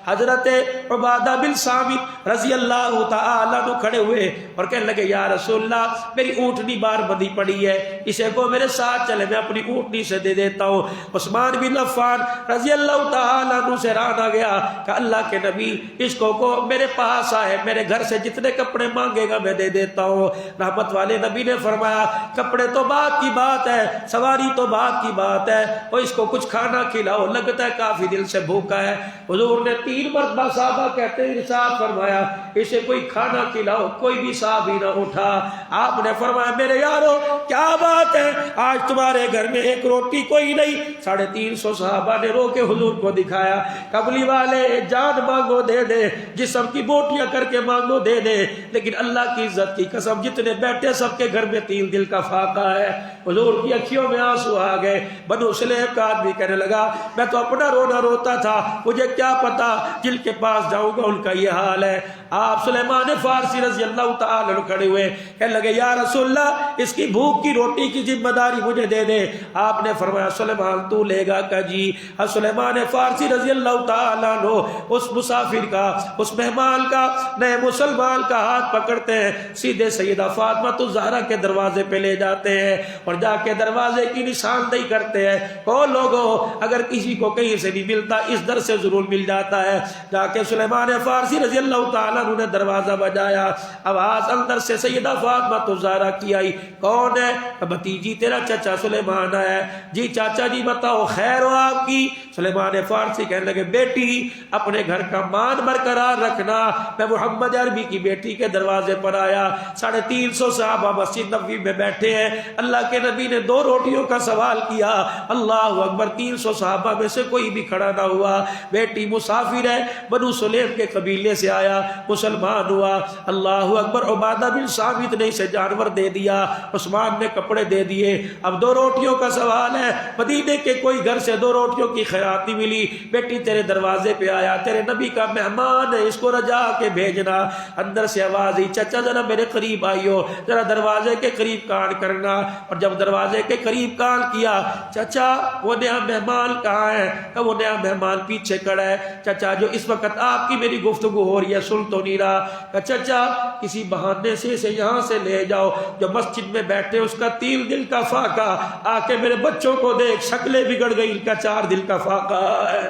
حضرت عبادہ بن صامت رضی اللہ تعالی عنہ کھڑے ہوئے اور کہنے لگے یا رسول اللہ میری اونٹنی بار بندی پڑی ہے، اسے کو میرے ساتھ چلے، میں اپنی اونٹنی سے دے دیتا ہوں۔ عثمان بن عفان رضی اللہ تعالی عنہ سے ران آ گیا کہ اللہ کے نبی اس کو میرے پاس آئے، میرے گھر سے جتنے کپڑے مانگے گا میں دے دیتا ہوں۔ رحمت والے نبی نے فرمایا کپڑے تو بات کی بات ہے، سواری تو بات کی بات ہے، اور اس کو کچھ کھانا کھلاؤ، لگتا ہے کافی دل سے بھوکا ہے۔ حضور نے 3 مرتبہ صحابہ کہتے ہیں ارشاد فرمایا اسے کوئی کھانا کھلاؤ، کوئی بھی صحابی نہ اٹھا۔ آپ نے فرمایا میرے یارو کیا بات ہے، آج تمہارے گھر میں ایک روٹی کوئی نہیں۔ 350 صحابہ نے رو کے حضور کو دکھایا، قبلی والے جان مانگو دے دے، جسم کی بوٹیاں کر کے مانگو دے دے، لیکن اللہ کی عزت کی قسم جتنے بیٹھے سب کے گھر میں 3 دل کا فاقہ ہے۔ حضور کی اکھیوں میں آنسو آ گئے۔ بنو سلیم کا آدمی کہنے لگا میں تو اپنا رونا روتا تھا، مجھے کیا پتا جن کے پاس جاؤں گا ان کا یہ حال ہے۔ آپ سلیمان فارسی رضی اللہ تعالی عنہ کھڑے ہوئے کہنے لگے یا رسول اللہ اس کی بھوک کی روٹی کی ذمہ داری مجھے دے دے۔ آپ نے فرمایا سلیمان تو لے گا کہ جی؟ سلیمان فارسی رضی اللہ تعالی عنہ اس مسافر کا، اس مہمان کا، نئے مسلمان کا ہاتھ پکڑتے ہیں، سیدھے سیدہ فاطمہ الزہرا کے دروازے پہ لے جاتے ہیں اور جا کے دروازے کی نشاندہی کرتے ہیں۔ او لوگو اگر کسی کو کہیں سے نہیں ملتا اس در سے ضرور مل جاتا ہے۔ جا کے سلیمان فارسی رضی اللہ تعالیٰ عنہ نے دروازہ بجایا، آواز اندر سے سیدہ فاطمہ الزہرا کی آئی، کون ہے؟ بھتیجی تیرا چچا سلیمان ہے۔ جی چاچا جی بتاؤ خیر ہو آپ کی؟ سلیمان فارسی کہنے لگے بیٹی اپنے گھر کا مان برقرار رکھنا، میں محمد عربی کی بیٹی کے دروازے پر آیا، 350 صحابہ مسجد نبوی میں بیٹھے ہیں، اللہ کے نبی نے 2 روٹیوں کا سوال کیا، اللہ اکبر 300 صحابہ میں سے کوئی بھی کھڑا نہ ہوا۔ بیٹی مسافر ہے، بنو سلیم کے قبیلے سے آیا، مسلمان ہوا، اللہ اکبر۔ عبادہ بن صامت نے اسے جانور دے دیا، عثمان نے کپڑے دے دیے۔ اب 2 روٹیوں کا سوال ہے، مدینے کے کوئی گھر سے 2 روٹیوں کی خیرات نہیں ملی، بیٹی تیرے دروازے پہ آیا، تیرے نبی کا مہمان ہے، اس کو رجا کے بھیجنا۔ اندر سے آواز آئی چچا ذرا میرے قریب آئیو، ذرا دروازے کے قریب کان کرنا۔ اور جب دروازے کے قریب کان کیا، چچا وہ نیا مہمان کہاں ہے؟ کہ وہ نیا مہمان پیچھے کھڑا ہے۔ چچا جو اس وقت آپ کی میری گفتگو ہو رہی ہے سن تو نہیں رہا؟ کہ چچا کسی بہانے سے اسے یہاں سے لے جاؤ، جو مسجد میں بیٹھے اس کا 3 دل کا فاقہ، آ کے میرے بچوں کو دیکھ شکلیں بگڑ گئی، ان کا 4 دل کا فاقہ ہے،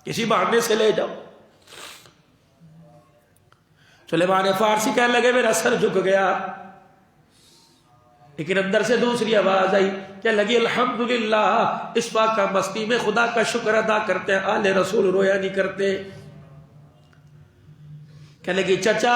کسی بہانے سے لے جاؤ۔ سلیمان فارسی کہنے لگے میرا سر جھک گیا، لیکن اندر سے دوسری آواز آئی کہ لگی الحمدللہ، اس پاکہ مستی میں خدا کا شکر ادا کرتے ہیں، آل رسول رویا نہیں کرتے۔ کہنے لگی چچا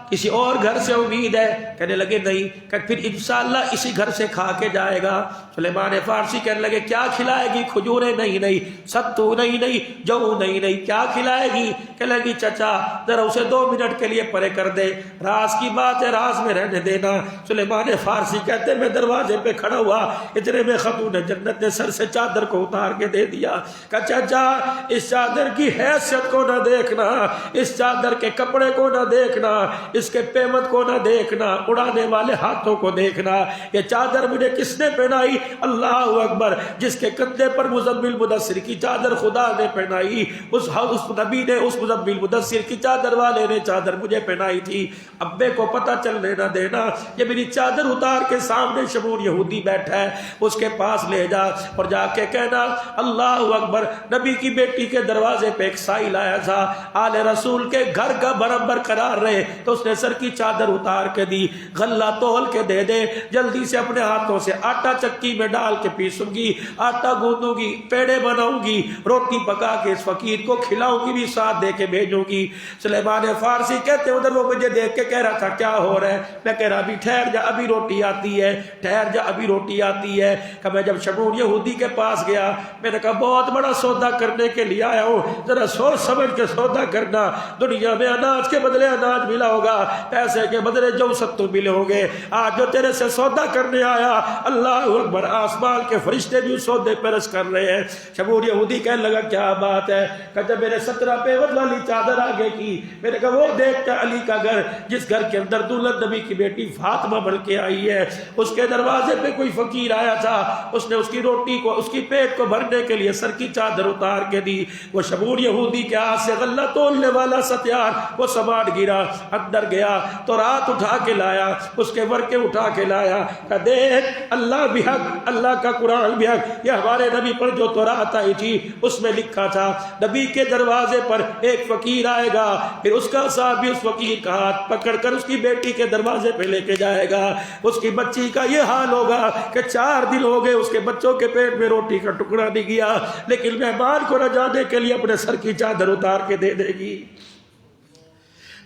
کسی اور گھر سے امید ہے؟ کہنے لگے نہیں۔ کہ پھر انشاءاللہ اسی گھر سے کھا کے جائے گا۔ سلیمان فارسی کہنے لگے کیا کھلائے گی؟ کھجوریں نہیں نہیں، ستو نہیں نہیں، جو نہیں نہیں، کیا کھلائے گی؟ کہنے لگی چچا ذرا اسے 2 منٹ کے لیے پرے کر دے، راز کی بات ہے راز میں رہنے دینا۔ سلیمان فارسی کہتے میں دروازے پہ کھڑا ہوا، اتنے میں خاتون جنت نے سر سے چادر کو اتار کے دے دیا۔ کہ چچا اس چادر کی حیثیت کو نہ دیکھنا، اس چادر کے کپڑے کو نہ دیکھنا، اس کے پیمت کو نہ دیکھنا، اڑانے والے ہاتھوں کو دیکھنا۔ یہ چادر مجھے کس نے پہنائی؟ اللہ اکبر، جس کے کندھے پر مزمل مدثر کی چادر خدا نے پہنائی، اس نبی نے، اس مزمل مدثر کی چادر والے نے چادر مجھے پہنائی تھی۔ ابے کو پتہ چلنے نہ دینا، یہ میری چادر اتار کے سامنے شمور یہودی بیٹھا ہے، اس کے پاس لے جا اور جا کے کہنا اللہ اکبر، نبی کی بیٹی کے دروازے پہ ایک سائل آیا تھا، آل رسول کے گھر کا برابر قرار رہے، تو اس نے سر کی چادر اتار کے دی، غلہ تول کے دے دے، جلدی سے اپنے ہاتھوں سے آٹا چکی میں ڈال کے پیسوں گی، آٹا گوندوں گی، پیڑے بناؤں گی، روٹی پکا کے اس فقیر کو کھلاؤں گی، بھی ساتھ دے کے بھیجوں گی۔ سلیمان فارسی کہتے ادھر وہ مجھے دیکھ کے کہہ رہا تھا کیا ہو رہا ہے؟ میں کہہ رہا ابھی ٹھہر جا، ابھی روٹی آتی ہے، ٹھہر جا، ابھی روٹی آتی ہے۔ کہ میں جب شمور یہودی کے پاس گیا، میں نے کہا بہت بڑا سودا کرنے کے لیے آیا ہوں، ذرا سوچ سمجھ کے سودا کرنا، دنیا میں اناج کے بدلے اناج ملا ہوگا، پیسے کے بدلے جو ستو ملے ہوں گے، آج جو تیرے سے سودا کرنے آیا، اللہ اکبر، آسمان کے فرشتے بھی سودے پرس کر رہے ہیں۔ شمور یہودی کہنے لگا کیا بات ہے؟ کہ جب میرے 17 پیوت والی چادر آگے کی، میں نے کہا وہ دیکھ کر علی کا گھر، جس گھر کے اندر دلہن نبی کی بیٹی فاطمہ بن کے آئی ہے، اس کے دروازے پہ کوئی فقیر آیا تھا، اس نے اس کی روٹی کو، اس کی پیٹ کو بھرنے کے لیے سر کی چادر اتار کے دی۔ وہ شمور یہودی کے ہاتھ سے غلہ تولنے والا ستیار وہ سماٹ گرا، اندر گیا تو رات اٹھا کے لایا، اس کے ورقے اٹھا کے لایا، کہ دیکھ اللہ بھی حق، اللہ کا قرآن بھی حق، یہ ہمارے نبی پر جو تورات آئی تھی اس میں لکھا تھا نبی کے دروازے پر ایک فقیر آئے گا، پھر اس کا صحابی اس فقیر کا ہاتھ پکڑ کر اس کی بیٹی کے دروازے پہ لے کے جائے گا، اس کی بچی کا یہ حال ہوگا کہ 4 دن ہو گئے اس کے بچوں کے پیٹ میں روٹی کا ٹکڑا نہیں گیا، لیکن مہمان کو رجانے کے لیے اپنے سر کی چادر اتار کے دے دے گی۔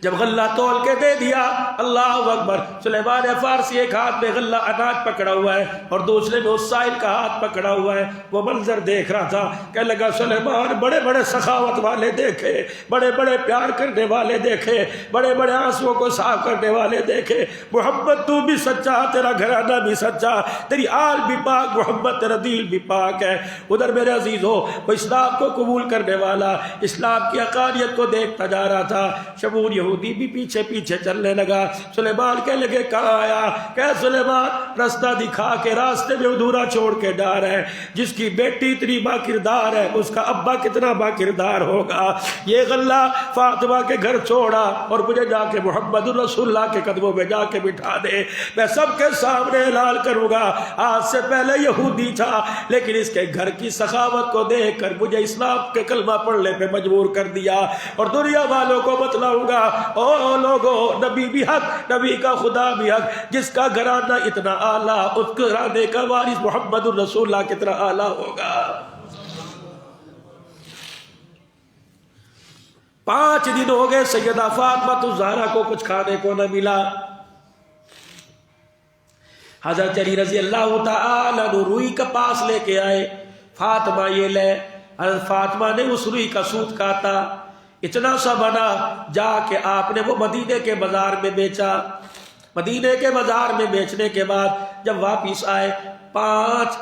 جب غلہ تول کے دے دیا، اللہ اکبر، سلیمان فارسی ایک ہاتھ میں غلہ اناج پکڑا ہوا ہے اور دوسرے میں اس سائل کا ہاتھ پکڑا ہوا ہے، وہ منظر دیکھ رہا تھا، کہنے لگا سلیمان بڑے بڑے سخاوت والے دیکھے، بڑے بڑے پیار کرنے والے دیکھے، بڑے بڑے آنسوؤں کو صاف کرنے والے دیکھے، محمد تو بھی سچا، تیرا گھرانہ بھی سچا، تیری آل بھی پاک، محمد تیرا دل بھی پاک ہے۔ ادھر میرے عزیزو، وہ اسلام کو قبول کرنے والا اسلام کی حقانیت کو دیکھتا جا رہا تھا، شمور یہودی بھی پیچھے پیچھے چلنے لگا۔ سلیمان کہنے لگے کہاں آیا؟ کہ سلیمان راستہ دکھا کے راستے میں ادھورا چھوڑ کے ڈار ہے، جس کی بیٹی اتنی با کردار ہے اس کا ابا کتنا با کردار ہوگا۔ یہ غلہ فاطمہ کے گھر چھوڑا اور مجھے جا کے محمد رسول اللہ کے قدموں میں جا کے بٹھا دے، میں سب کے سامنے اعلان کروں گا آج سے پہلے یہودی تھا، لیکن اس کے گھر کی سخاوت کو دیکھ کر مجھے اسلام کے کلمہ پڑھنے پہ مجبور کر دیا، اور دنیا والوں کو بتلاؤں گا او لوگو، نبی بھی حق، نبی کا خدا بھی حق، جس کا گھرانہ اتنا اعلیٰ، اس گھرانے کا وارث محمد الرسول اللہ کتنا اعلیٰ ہوگا۔ 5 دن ہو گئے سیدہ فاطمہ الزہرا کو کچھ کھانے کو نہ ملا۔ حضرت علی رضی اللہ تعالی عنہ روئی کا پاس لے کے آئے، فاطمہ یہ لے۔ حضرت فاطمہ نے اس روئی کا سوت کاٹا، اتنا سا بنا، جا کے آپ نے وہ مدینے کے بازار میں بیچا۔ مدینے کے بازار میں بیچنے کے بعد جب واپس آئے، 5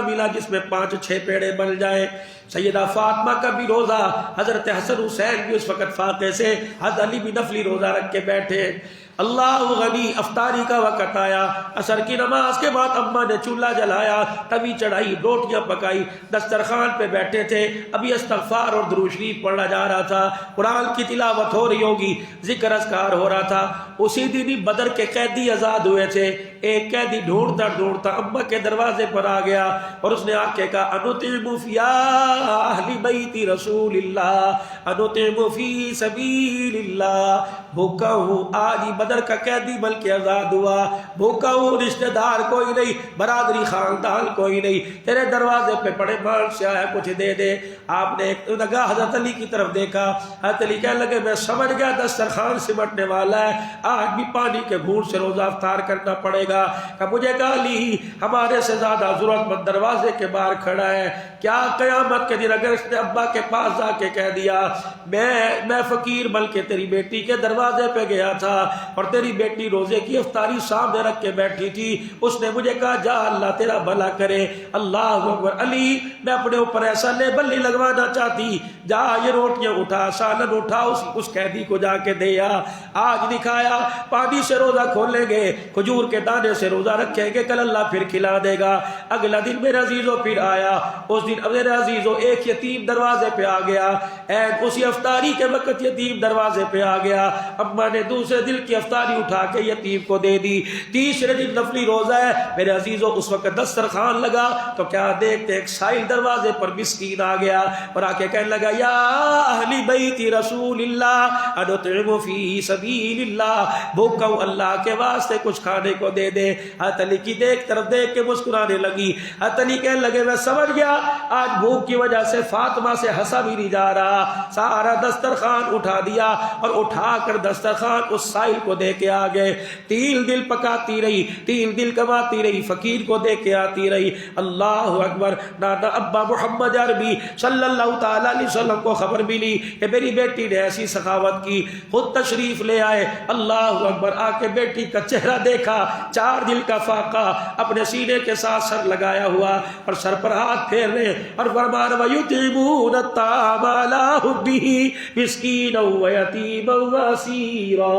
ملا جس میں 5-6 پیڑے بن جائے۔ سیدہ فاطمہ کا بھی روزہ، حضرت حسن حسین بھی اس وقت فاقے سے، حضرت علی بھی نفلی روزہ رکھ کے بیٹھے۔ اللہ غنی، افطاری کا وقت آیا، عصر کی نماز کے بعد اماں نے چولہا جلایا، توی چڑھائی، روٹیاں پکائی، دسترخوان پہ بیٹھے تھے، ابھی استغفار اور درود شریف پڑھا جا رہا تھا، قرآن کی تلاوت ہو رہی ہوگی، ذکر اذکار ہو رہا تھا۔ اسی دن ہی بدر کے قیدی آزاد ہوئے تھے، ایک قیدی ڈھونڈتا ڈھونڈتا اماں کے دروازے پر آ گیا اور اس نے آ کے کہا انطعم فی اہل بیت رسول اللہ، انطعم فی سبیل اللہ، بھوکا ہوں، آج بدر کا قیدی بلکہ آزاد ہوا، بھوکا ہوں، رشتہ دار کوئی نہیں، برادری خاندان کوئی نہیں، تیرے دروازے پہ بڑے مان سے آیا، کچھ دے دے۔ آپ نے ایک نگاہ حضرت علی کی طرف دیکھا، حضرت علی کہنے لگے میں سمجھ گیا دسترخوان سمٹنے والا ہے، آج بھی پانی کے گھونٹ سے روزہ افطار کرنا پڑے گا۔ لگا کہ مجھے کہا علی ہمارے سے زیادہ ضرورت مند دروازے کے باہر کھڑا ہے، کیا قیامت کے دن اگر اس نے ابا کے پاس جا کے کہہ دیا میں فقیر بلکہ تیری بیٹی کے دروازے پہ گیا تھا اور تیری بیٹی روزے کی افطاری سامنے رکھ کے بیٹھی تھی، اس نے مجھے کہا جا اللہ تیرا بھلا کرے، اللہ اکبر، علی میں اپنے اوپر ایسا لیبل نہیں لگوانا چاہتی، جا یہ روٹیاں اٹھا، سالن اٹھا، اس قیدی کو جا کے دیا، آج دکھایا پانی سے روزہ کھولیں گے، کھجور کے دانے سے روزہ رکھیں گے، کل اللہ پھر کھلا دے گا۔ اگلا دن میرے عزیزوں پھر آیا، اس دن میرے عزیزوں ایک یتیم دروازے پہ آ گیا، اسی افطاری کے وقت یتیم دروازے پہ آ گیا، اماں نے دوسرے دن کی افطاری اٹھا کے یتیم کو دے دی، تیسرے دن نفلی روزہ ہے میرے عزیزوں، اس وقت دسترخوان لگا تو کیا دیکھتے ایک سائل دروازے پر مسکین آ گیا اور آ کے کہنے لگا یا اہل بیت رسول اللہ اطعموا فی سبیل اللہ، بھوکا ہوں اللہ کے واسطے کچھ کھانے کو دے دے۔ حضرت علی کی طرف دیکھ کے مسکرانے لگی، حضرت علی کہنے لگے میں سمجھ گیا آج بھوک کی وجہ سے فاطمہ سے ہنسا بھی نہیں جا رہا، سارا دسترخوان اٹھا دیا اور اٹھا کر دسترخوان اس سائل کو دے کے آ گئے، تین دل پکاتی رہی، تین دل کماتی رہی، فقیر کو دے کے آتی رہی۔ اللہ اکبر، نانا ابا محمد عربی صلی اللہ تعالی علیہ وسلم کو خبر ملی کہ میری بیٹی نے ایسی سخاوت کی، خود تشریف لے آئے، اللہ اکبر، آ کے بیٹی کا چہرہ دیکھا، 4 دل کا فاقہ اپنے سینے کے ساتھ سر لگایا ہوا اور سر پر ہاتھ پھیر رہے اور فرمان وَيُطْعِمُونَ الطَّعَامَ عَلَىٰ حُبِّهِ مِسْكِينًا وَيَتِيمًا وَأَسِيرًا۔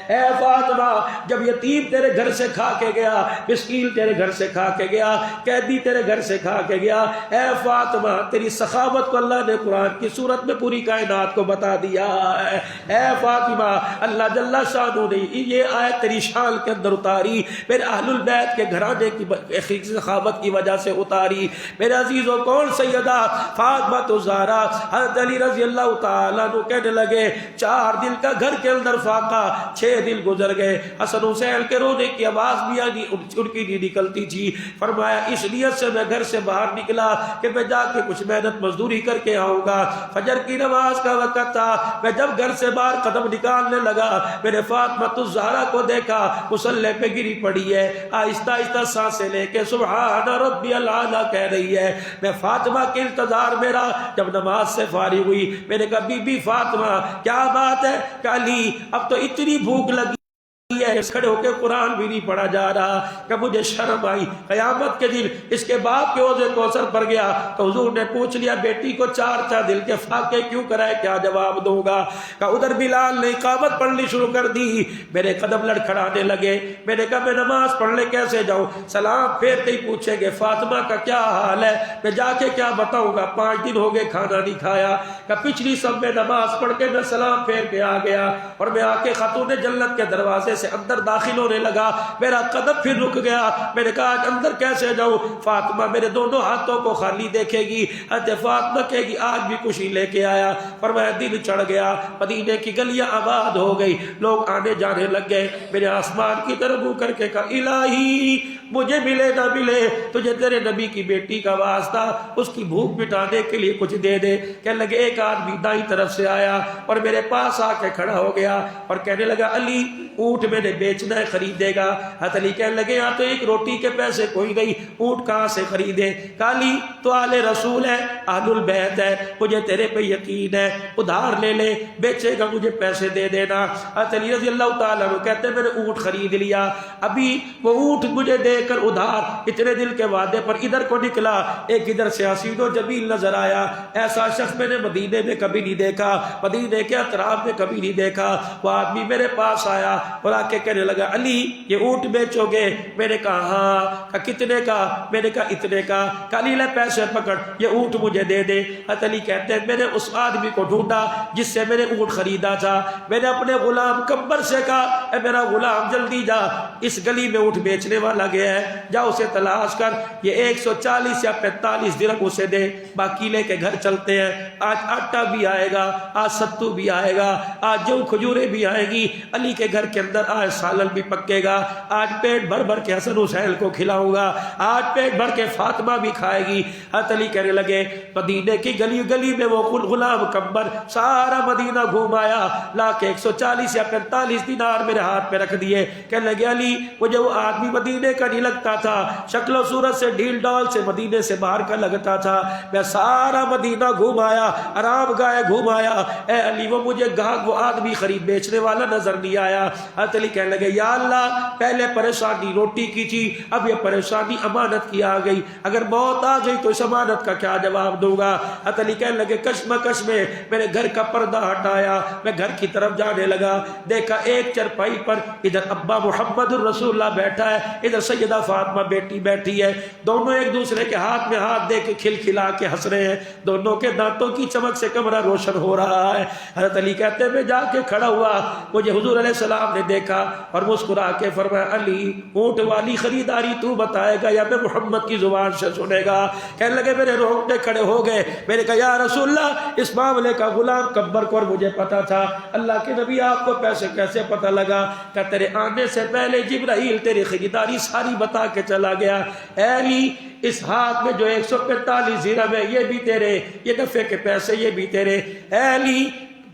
اے فاطمہ جب یتیم تیرے گھر سے کھا کے گیا، مسکین تیرے گھر سے کھا کے گیا، قیدی تیرے گھر سے کھا کے گیا، اے فاطمہ تیری سخاوت کو اللہ نے قرآن کی صورت میں پوری کائنات کو بتا دیا ہے۔ اے فاطمہ اللہ جل شانہ نے یہ آیت تیری شان کے اندر اتاری، میرے اہل البیت کے گھرانے کی سخاوت کی وجہ سے اتاری۔ میرے عزیزوں کون سیدہ فاطمہ الزہرا، حضرت علی رضی اللہ تعالیٰ عنہ کہنے لگے 4 دن کا گھر کے اندر فاقہ، 6 دن گزر گئے، حسن حسین کے رونے کی آواز بھی ان کی نہیں نکلتی تھی، فرمایا اس نیت سے میں گھر سے باہر نکلا کہ میں جا کے کچھ محنت مزدوری کر کے آؤں گا، فجر کی نماز کا وقت تھا، میں جب گھر سے باہر قدم نکالنے لگا میں نے فاطمہ الزہرا کو دیکھا مصلی پہ گری پڑی ہے، آہستہ آہستہ سانسیں لے کے سبحان ربی الاعلیٰ کہہ رہی ہے۔ میں فاطمہ کے انتظار میں رہا، جب نماز سے فارغ ہوئی میں نے کہا بی بی فاطمہ کیا بات ہے؟ کہ علی اب تو اتنی بھوک لگی ہے کھڑے ہو کے قرآن بھی نہیں پڑھا جا رہا، کہ مجھے شرم آئی۔ قیامت کے دن اس کے باپ کے حوض کوثر پر گیا تو حضور نے پوچھ لیا بیٹی کو 4 دل کے فاقے کیوں کرائے، کیا جواب دوں گا؟ کہ ادھر بلال نے اقامت پڑھنی شروع کر دی، میرے قدم لڑکھڑانے لگے، میں نے کہا میں نماز پڑھنے کیسے جاؤں؟ سلام پھیرتے ہی پوچھیں گے فاطمہ کا کیا حال ہے، میں جا کے کیا بتاؤں گا، 5 دن ہو گئے کھانا نہیں کھایا۔ کہ پچھلی سب میں نماز پڑھ کے میں سلام پھیر کے آ گیا اور میں آ کے خاتون جنت کے دروازے سے اندر داخل ہونے لگا، میرا قدم پھر رک گیا، میں نے کہا آج اندر کیسے جاؤں؟ فاطمہ میرے دونوں ہاتھوں کو خالی دیکھے گی، حضرت فاطمہ کہے گی آج بھی کچھ ہی لے کے آیا۔ فرمایا دن چڑھ گیا، مدینے کی گلیاں آباد ہو گئی، لوگ آنے جانے لگ گئے، میں نے آسمان کی طرف منہ کر کے کہا الہی مجھے ملے نہ ملے تجھے تیرے نبی کی بیٹی کا واسطہ اس کی بھوک مٹانے کے لیے کچھ دے دے۔ کہنے لگے ایک آدمی دائیں طرف سے آیا اور میرے پاس آ کے کھڑا ہو گیا اور کہنے لگا علی اونٹ میں نے بیچنا ہے خریدے گا؟ حضرت علی کہنے لگے یہاں تو ایک روٹی کے پیسے کوئی نہیں، اونٹ کہاں سے خریدے؟ علی تو آل رسول ہے، اہل البیت ہے، مجھے تیرے پہ یقین ہے، ادھار لے لے، بیچے گا مجھے پیسے دے دینا۔ حضرت علی رضی اللہ تعالیٰ عنہ کہتے ہیں میں نے اونٹ خرید لیا، ابھی وہ اونٹ مجھے دے کر ادھار اتنے دل کے وعدے پر ادھر کو نکلا، ایک ادھر سے حسین و جمیل نظر آیا، ایسا شخص میں نے مدینے میں کبھی نہیں دیکھا، مدینے کے اطراف میں کبھی نہیں دیکھا۔ وہ آدمی میرے پاس آیا اور آ کے کہنے لگا علی یہ اونٹ بیچو گے؟ میں نے کہا ہاں۔ کہا کتنے کا؟ میں نے کہا اتنے کا۔ کہا علی لے پیسے پکڑ، یہ اونٹ مجھے دے دے۔ حضرت علی کہتے ہیں میں نے اس آدمی کو ڈھونڈا جس سے میں نے اونٹ خریدا تھا، میں نے اپنے غلام کمبر سے کہا اے میرا غلام جلدی جا، اس گلی میں اونٹ بیچنے والا گیا ہے، جا اسے تلاش کر، یہ 140 یا 45 درہم اسے دے، باقی لے کے گھر چلتے ہیں۔ آج آٹا بھی آئے گا، آج ستو بھی آئے گا، آج جو کھجوریں بھی آئیں گی۔ علی کے گھر کے اندر نظر آج سالن بھی پکے گا، آج پیٹ بھر بھر کے حسن حسین کو کھلاؤں گا، آج پیٹ بھر کے فاطمہ بھی کھائے گی۔ حضرت علی کہنے لگے مدینے کی گلی گلی میں وہ غلام کمبر سارا مدینہ گھوم آیا، لا کے 140 یا 45 دینار میرے ہاتھ پہ رکھ دیے۔ کہنے لگے علی مجھے وہ آدمی مدینے کا نہیں لگتا تھا، شکل و صورت سے ڈھیل ڈال سے مدینے سے باہر کا لگتا تھا، میں سارا مدینہ گھوم آیا، آرام گاہ گھوم آیا، اے علی وہ مجھے گاہک وہ آدمی خرید بیچنے والا نظر نہیں آیا۔ حضرت علی کہنے لگے یا اللہ پہلے پریشانی روٹی کی تھی، اب یہ پریشانی امانت کی آ گئی، اگر موت آ گئی تو اس امانت کا کیا جواب دوں گا؟ حضرت علی کہنے لگے کشمکش میں میرے گھر کا پردہ ہٹایا، میں گھر کی طرف جانے لگا، دیکھا ایک چرپائی پر ادھر ابا محمد الرسول اللہ بیٹھا ہے، ادھر سیدہ فاطمہ بیٹی بیٹھی ہے، دونوں ایک دوسرے کے ہاتھ میں ہاتھ دے کے کھل کھلا کے ہنس رہے ہیں، دونوں کے دانتوں کی چمک سے کمرہ روشن ہو رہا ہے۔ حضرت علی کہتے ہیں میں جا کے کھڑا ہوا، مجھے حضور علیہ السلام نے دیکھا اور مسکرا کے فرمایا علی اونٹ والی خریداری تو بتائے گا یا میں محمد کی زبان سے سنے گا؟ کہنے لگے میرے رونگٹے کھڑے ہو گئے، میں نے کہا یا رسول اللہ اس معاملے کا غلام کمبر کو اور مجھے پتا تھا، اللہ کے نبی آپ کو پیسے کیسے پتا لگا؟ کہ تیرے آنے سے پہلے جبرائیل تیری خریداری ساری بتا کے چلا گیا۔ اے علی اس ہاتھ میں جو 145 درہم ہے یہ بھی تیرے، یہ نفع کے پیسے یہ بھی تیرے۔ اے علی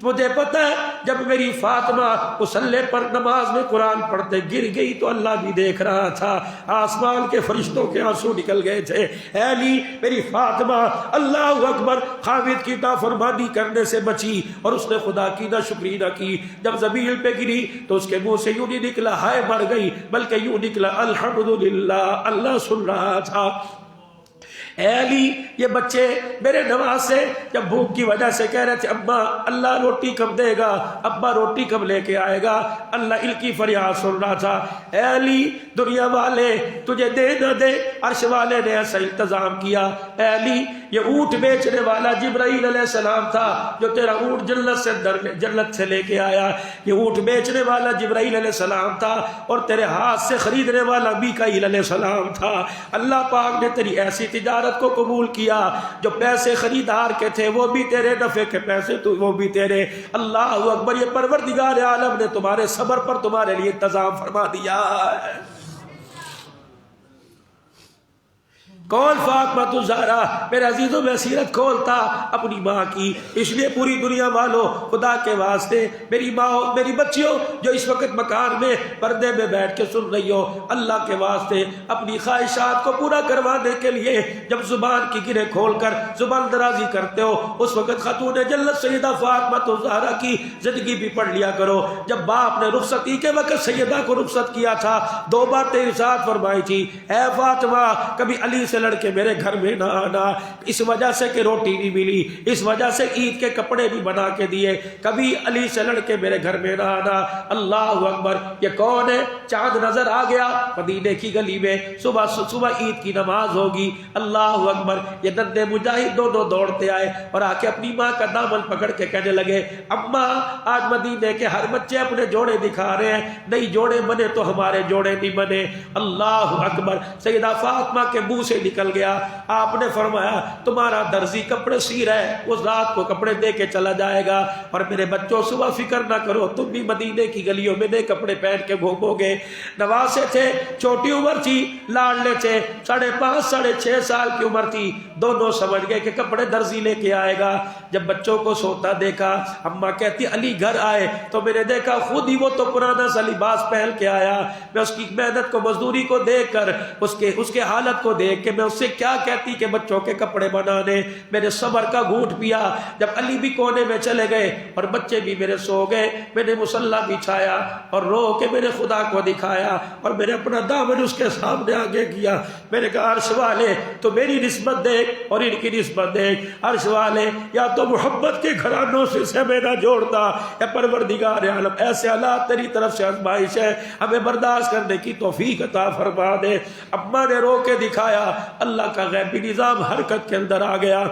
مجھے پتہ ہے جب میری فاطمہ مصلی پر نماز میں قرآن پڑھتے گر گئی تو اللہ بھی دیکھ رہا تھا، آسمان کے فرشتوں کے آنسو نکل گئے تھے۔ اے علی میری فاطمہ اللہ اکبر خامد کی نافرمانی کرنے سے بچی اور اس نے خدا کی ناشکری نہ کی، جب زمین پہ گری تو اس کے منہ سے یوں نہیں نکلا ہائے مر گئی، بلکہ یوں نکلا الحمدللہ، اللہ سن رہا تھا۔ اے علی یہ بچے میرے نواز سے جب بھوک کی وجہ سے کہہ رہے تھے ابا اللہ روٹی کب دے گا، ابا روٹی کب لے کے آئے گا، اللہ ان کی فریاد سن رہا تھا۔ اے علی دنیا والے تجھے دے نہ دے، عرش والے نے ایسا انتظام کیا۔ اے علی یہ اونٹ بیچنے والا جبرائیل علیہ السلام تھا جو تیرا اونٹ جنت سے لے کے آیا، یہ اونٹ بیچنے والا جبرائیل علیہ السلام تھا اور تیرے ہاتھ سے خریدنے والا میکائیل علیہ السلام تھا۔ اللہ پاک نے تیری ایسی تجارت کو قبول کیا، جو پیسے خریدار کے تھے وہ بھی تیرے، نفع کے پیسے تو وہ بھی تیرے۔ اللہ اکبر، یہ پروردگار عالم نے تمہارے صبر پر تمہارے لیے انتظام فرما دیا ہے۔ کون فاطمہ الزہرا میرے عزیزوں میں سیرت کھولتا اپنی ماں کی، اس لیے پوری دنیا والوں خدا کے واسطے میری ماں میری بچیوں جو اس وقت مکان میں پردے میں بیٹھ کے سن رہی ہو، اللہ کے واسطے اپنی خواہشات کو پورا کروانے کے لیے جب زبان کی گرہ کھول کر زبان درازی کرتے ہو اس وقت خاتون جنت سیدہ فاطمہ الزہرا کی زندگی بھی پڑھ لیا کرو۔ جب باپ نے رخصتی کے وقت سیدہ کو رخصت کیا تھا 2 بار ارشاد فرمائی تھی اے فاطمہ کبھی علی سے لڑکے میرے گھر میں نہ آنا، اس وجہ سے کہ روٹی نہیں ملی، اس وجہ سے عید کے کپڑے بھی بنا کے دیے، کبھی علی سے لڑکے میرے گھر میں نہ آنا۔ اللہ اکبر، یہ کون ہے؟ چاند نظر آ گیا مدینے کی گلی میں، صبح عید کی نماز ہوگی۔ اللہ اکبر، یہ ننھے مجاہد دونوں دوڑتے آئے اور آ کے اپنی ماں کا دامن پکڑ کے کہنے لگے اماں آج مدینے کے ہر بچے اپنے جوڑے دکھا رہے ہیں، نہیں جوڑے بنے تو ہمارے جوڑے نہیں بنے۔ اللہ اکبر، سیدہ فاطمہ کے منہ سے نکل گیا، آپ نے فرمایا تمہارا درزی کپڑے سی رہا ہے، اس رات کو کپڑے دے کے چلا جائے گا، اور میرے بچوں صبح فکر نہ کرو تم بھی مدینے کی گلیوں میں نئے کپڑے پہن کے گھومو گے۔ نواسے تھے، چھوٹی عمر تھی، لاڈلے تھے، 5.5 6.5 سال کی عمر تھی، دونوں سمجھ گئے کہ کپڑے درزی لے کے آئے گا۔ جب بچوں کو سوتا دیکھا، اماں کہتی علی گھر آئے تو میں نے دیکھا خود ہی وہ تو پرانا سا لباس پہن کے آیا، میں اس کی محنت کو مزدوری کو دیکھ کر اس کے حالت کو دیکھ کے میں اس سے کیا کہتی کہ بچوں کے کپڑے بنانے، میں نے صبر کا گھونٹ پیا۔ جب علی بھی کونے میں چلے گئے اور بچے بھی میرے سو گئے، میں نے مصلی بچھایا اور رو کے میں نے خدا کو دکھایا اور میں نے اپنا دامن اس کے سامنے آگے کیا، میں نے کہا عرش والے تو میری نسبت دیکھ اور ان کی نسبت دیکھ، عرش والے یا تو محبت کے گھرانوں سے میں نہ جوڑتا، اے پروردگار عالم ایسے حالات تیری طرف سے آزمائش ہے، ہمیں برداشت کرنے کی توفیق عطا فرما دے۔ اماں نے رو کے دکھایا، اللہ کا غیبی نظام حرکت کے اندر آ گیا۔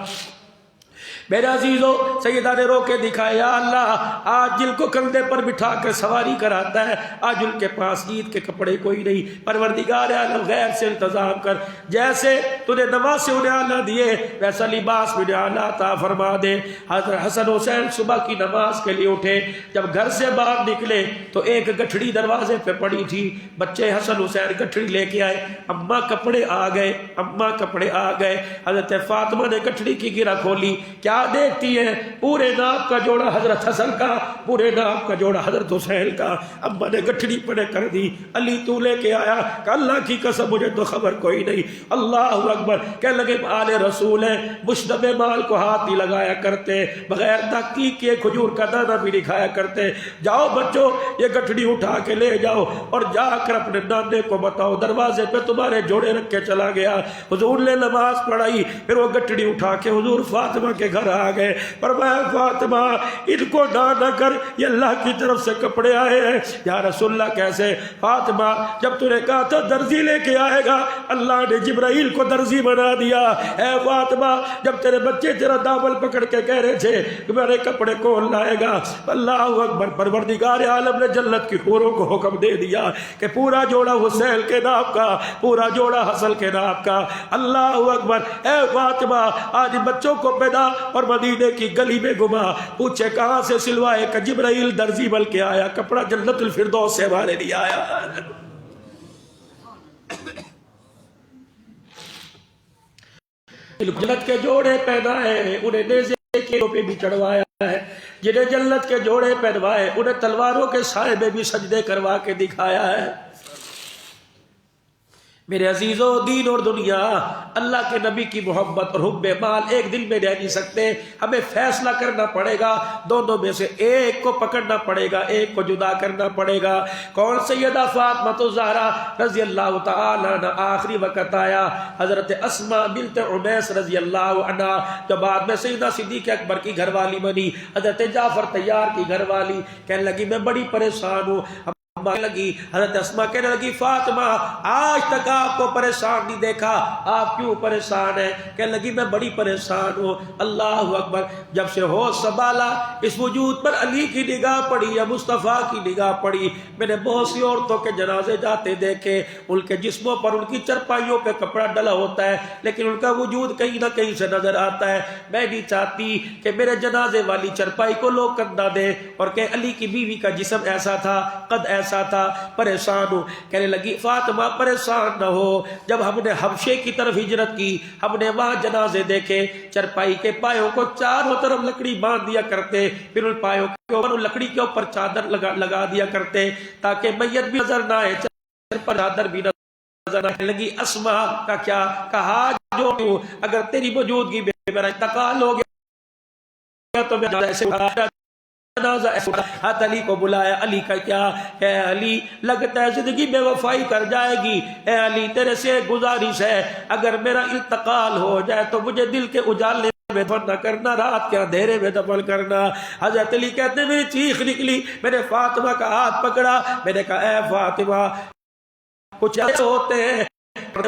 میرے عزیزو سیدہ نے رو کے دکھایا یا اللہ آج جن کو کندھے پر بٹھا کر سواری کراتا ہے آج ان کے پاس عید کے کپڑے کوئی نہیں، پروردگار عالم غیر سے انتظام کر، جیسے تو نے نماز سے انہیں آلہ دیے ویسا لباس بھی انہیں آلہ عطا فرما دے۔ حضرت حسن حسین صبح کی نماز کے لیے اٹھے، جب گھر سے باہر نکلے تو ایک گٹھڑی دروازے پہ پڑی تھی، بچے حسن حسین گٹھڑی لے کے آئے، اماں کپڑے آ گئے، اماں کپڑے آ گئے۔ حضرت فاطمہ نے گٹھڑی کی گرہ کھولی، کیا دیکھتی ہے؟ پورے ناپ کا جوڑا حضرت حسن کا، پورے ناپ کا جوڑا حضرت حسین کا۔ اماں نے گٹھڑی پڑے کر دی، علی تو لے کے آیا؟ کہ اللہ کی قسم مجھے تو خبر کوئی نہیں۔ اللہ اکبر، کہنے لگے آل رسول ہیں، مشتب مال کو ہاتھ ہی لگایا کرتے، بغیر تحقیق کے کھجور کا دانہ بھی دکھایا کرتے۔ جاؤ بچوں یہ گٹھڑی اٹھا کے لے جاؤ اور جا کر اپنے نانے کو بتاؤ دروازے پہ تمہارے جوڑے رکھ کے چلا گیا۔ حضور نے نماز پڑھائی، پھر وہ گٹھڑی اٹھا کے حضور فاطمہ کے گھر آ گئے، فرمایا فاطمہ ان کو نہ کر، یہ اللہ کی طرف سے کپڑے آئے ہیں۔ یا رسول اللہ کیسے؟ فاطمہ جب تو نے کہا تھا درزی لے کے آئے گا، اللہ نے جبرائیل کو درزی بنا دیا۔ اے فاطمہ جب تیرے بچے تیرا دامن پکڑ کے کہہ رہے تھے کہ میرے کپڑے کون لائے گا، اللہ اکبر، پروردگار عالم نے جنت کی حوروں کو حکم دے دیا کہ پورا جوڑا حسین کے نام کا، پورا جوڑا حسن کے نام کا۔ اللہ اکبر، اے فاطمہ آج بچوں کو پیدا اور مدینے کی گلی میں گھما، پوچھے کہاں سے سلوائے؟ کہ جبرائیل درزی بل کے آیا، کپڑا جنت الفردوس سے ہمارے لیے آیا۔ جنت کے جوڑے پہنائے انہیں نیزے کے پہ بھی چڑھوایا ہے، جنہیں جنت کے جوڑے پہنوائے انہیں تلواروں کے سائے میں بھی سجدے کروا کے دکھایا ہے۔ میرے عزیزو دین اور دنیا، اللہ کے نبی کی محبت اور حب مال ایک دل میں رہ نہیں سکتے، ہمیں فیصلہ کرنا پڑے گا، دونوں میں سے ایک کو پکڑنا پڑے گا، ایک کو جدا کرنا پڑے گا۔ کون؟ سیدہ فاطمہ الزہرا رضی اللہ تعالیٰ عنہ۔ آخری وقت آیا حضرت اسماء بنت عمیس رضی اللہ عنہ، جو بعد میں سیدہ صدیق اکبر کی گھر والی بنی، حضرت جعفر طیار کی گھر والی، کہنے لگی میں بڑی پریشان ہوں۔ لگی حضرت اسماء کہنے لگی فاطمہ آج تک آپ کو پریشان نہیں دیکھا، آپ کیوں پریشان ہیں؟ کہنے لگی میں بڑی پریشان ہوں۔ اللہ اکبر، جب سے ہوش سنبھالا اس وجود پر علی کی نگاہ پڑی یا مصطفیٰ کی نگاہ پڑی، میں نے بہت سی عورتوں کے جنازے جاتے دیکھے، ان کے جسموں پر ان کی چرپائیوں پہ کپڑا ڈلا ہوتا ہے لیکن ان کا وجود کہیں نہ کہیں سے نظر آتا ہے۔ میں نہیں چاہتی کہ میرے جنازے والی چرپائی کو لوگ کندھا دیں اور کہ علی کی بیوی کا جسم ایسا تھا، قد ایسا تھا، پریشان ہوں۔ کہنے لگی فاطمہ پریشان نہ ہو، جب ہم نے حبشے کی طرف ہجرت کی ہم نے وہاں جنازے دیکھے، چرپائی کے پایوں کو چاروں طرف لکڑی باندھ دیا کرتے، پھر ان پایوں کے اوپر لکڑی کے اوپر چادر لگا دیا کرتے تاکہ میت بھی نظر نہ آئے، چادر بھی نظر نہ آئے۔ لگی اسماء کا کیا کہا، جو اگر تیری موجودگی میں میرا انتقال ہو گیا تو میں ایسے ہاتھ علی کو بلایا، علی کا کیا؟ اے علی لگتا ہے زندگی بے وفائی کر جائے گی، اے علی تیرے سے گزارش ہے اگر میرا انتقال ہو جائے تو مجھے دل کے اجالے میں دفن نہ کرنا، رات کے اندھیرے میں دفن کرنا۔ حضرت علی کہتے ہیں میری چیخ نکلی، میں نے فاطمہ کا ہاتھ پکڑا، میں نے کہا اے فاطمہ کچھ ایسے ہوتے ہیں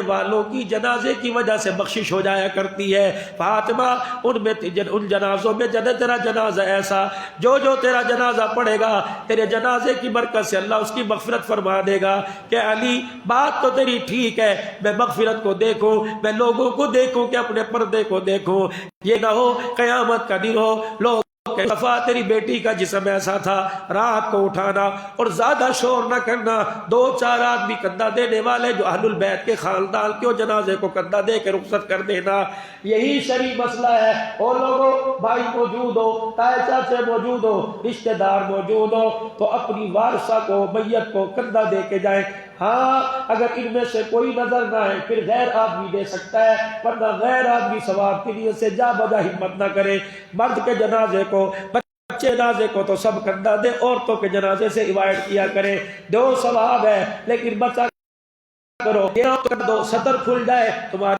والوں کی جنازے کی وجہ سے بخشش ہو جایا کرتی ہے، فاطمہ ان جنازوں میں جب تیرا جنازہ ایسا، جو تیرا جنازہ پڑے گا تیرے جنازے کی برکت سے اللہ اس کی مغفرت فرما دے گا۔ کہ علی بات تو تیری ٹھیک ہے، میں مغفرت کو دیکھوں، میں لوگوں کو دیکھوں کہ اپنے پردے کو دیکھوں، یہ نہ ہو قیامت کا دن ہو لوگ صفا تیری بیٹی کا جسم ایسا تھا، رات کو اٹھانا اور زیادہ شور نہ کرنا، 2-4 آدمی کندھا دینے والے جو اہل البیت کے خاندان کے جنازے کو کندھا دے کے رخصت کر دینا، یہی شرعی مسئلہ ہے۔ اور لوگوں بھائی موجود ہو، تائے چاچے موجود ہو، رشتہ دار موجود ہو تو اپنی وارثہ کو میت کو کندھا دے کے جائیں۔ ہاں اگر ان میں سے کوئی نظر نہ آئے پھر غیر آدمی دے سکتا ہے، ورنہ غیر آدمی ثواب کے لیے سے جا بجا ہمت نہ کرے۔ مرد کے جنازے کو، بچے جنازے کو تو سب کندھا دے، عورتوں کے جنازے سے ایوائڈ کیا کرے، دو ثواب ہے لیکن بچا کرو، دو سطر کھل جائے تمہاری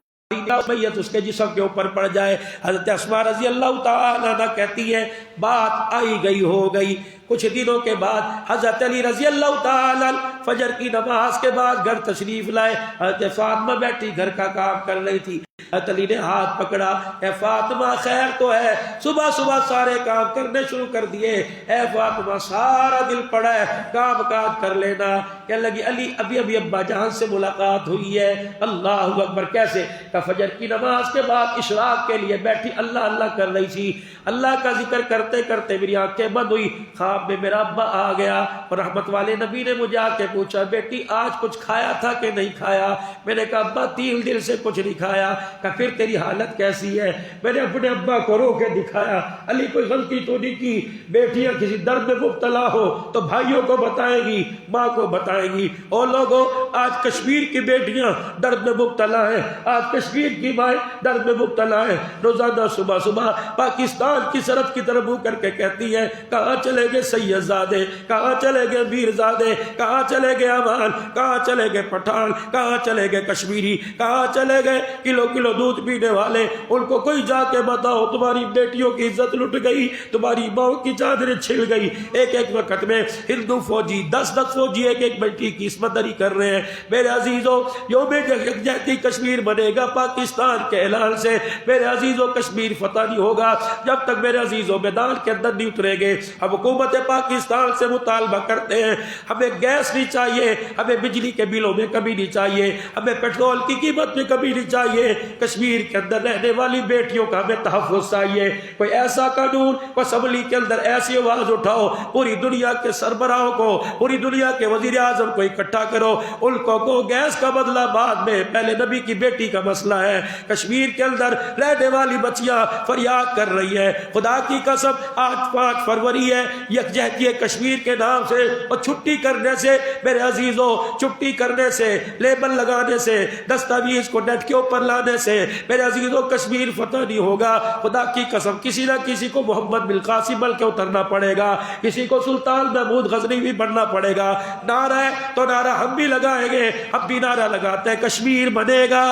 میت اس کے جسم کے اوپر پڑ جائے۔ حضرت اسماء رضی اللہ تعالیٰ عنہ کہتی ہے بات آئی گئی ہو گئی، کچھ دنوں کے بعد حضرت علی رضی اللہ تعالیٰ فجر کی نماز کے بعد گھر تشریف لائے، حضرت فاطمہ بیٹھی گھر کا کام کر رہی تھی، علی نے ہاتھ پکڑا، اے فاطمہ خیر تو ہے، صبح صبح سارے کام کرنے شروع کر دیے، اے فاطمہ سارا دل پڑا ہے، کام کاج کر لینا۔ کہنے لگی علی ابھی ابا جان سے ملاقات ہوئی ہے۔ اللہ اکبر، کیسے کہ فجر کی نماز کے بعد اشراق کے لیے بیٹھی اللہ اللہ کر رہی تھی، اللہ کا ذکر کرتے کرتے میری آنکھیں بند ہوئی، خواب میں میرا ابا آ گیا اور رحمت والے نبی نے مجھے آ کے پوچھا بیٹی آج کچھ کھایا تھا کہ نہیں کھایا؟ میں نے کہا ابا 3 دن سے کچھ نہیں کھایا۔ کہ پھر تیری حالت کیسی ہے؟ میں نے اپنے ابا کو رو کے دکھایا، علی کوئی غلطی تو نہیں کی، بیٹیاں کسی درد میں مبتلا ہو تو بھائیوں کو بتائے گی، ماں کو بتائے گی۔ اور لوگوں آج کشمیر کی بیٹیاں درد میں مبتلا ہیں، آج کشمیر کی مائیں درد میں مبتلا ہیں، روزانہ صبح صبح پاکستان کی سرحد کی طرف منہ کر کے کہتی ہیں کہاں چلے گئے سید زادے، کہاں چلے گئے میر زادے، کہاں چلے گئے امان، کہاں چلے گئے پٹھان، کہاں چلے گئے کشمیری، کہاں چلے گئے کلو کلو دودھ پینے والے؟ ان کو کوئی جا کے بتاؤ تمہاری بیٹیوں کی عزت لٹ گئی، تمہاری ماں کی چادریں چھل گئی۔ ایک ایک وقت میں ہندو فوجی 10 فوجی ایک ایک بیٹی کی عصمت دری کر رہے ہیں۔ میرے عزیزوں یوم یکجہتی کشمیر بنے گا پاکستان کے اعلان سے۔ میرے عزیزوں کشمیر فتح نہیں ہوگا جب تک میرے عزیزوں میدان کے اندر نہیں اترے گے۔ ہم حکومت پاکستان سے مطالبہ کرتے ہیں ہمیں گیس نہیں چاہیے، ہمیں بجلی کے بلوں میں کمی نہیں چاہیے، ہمیں پیٹرول کی قیمت میں کمی نہیں چاہیے، کشمیر کے اندر رہنے والی بیٹیوں کا ہمیں تحفظ چاہیے۔ کوئی ایسا قانون اسمبلی کے اندر ایسی آواز اٹھاؤ، پوری دنیا کے سربراہوں کو، پوری دنیا کے وزیر اعظم کو اکٹھا کرو، ان کو گیس کا بدلہ بعد میں، پہلے نبی کی بیٹی کا مسئلہ ہے۔ کشمیر کے اندر رہنے والی بچیاں فریاد کر رہی ہے، خدا کی قسم آج 5 فروری ہے، یکجہتی کشمیر کے نام سے، اور چھٹی کرنے سے میرے عزیزوں، چھٹی کرنے سے، لیبل لگانے سے، دستاویز کو نیٹ کے اوپر لانے سے میرے عزیزوں کشمیر فتح نہیں ہوگا۔ خدا کی قسم کسی نہ کسی کو محمد بن قاسم بن کے اترنا پڑے گا، کسی کو سلطان محمود غزنوی بھی بننا پڑے گا۔ نعرہ ہے تو نعرہ ہم بھی لگائیں گے، ہم بھی نعرہ لگاتے ہیں کشمیر بنے گا،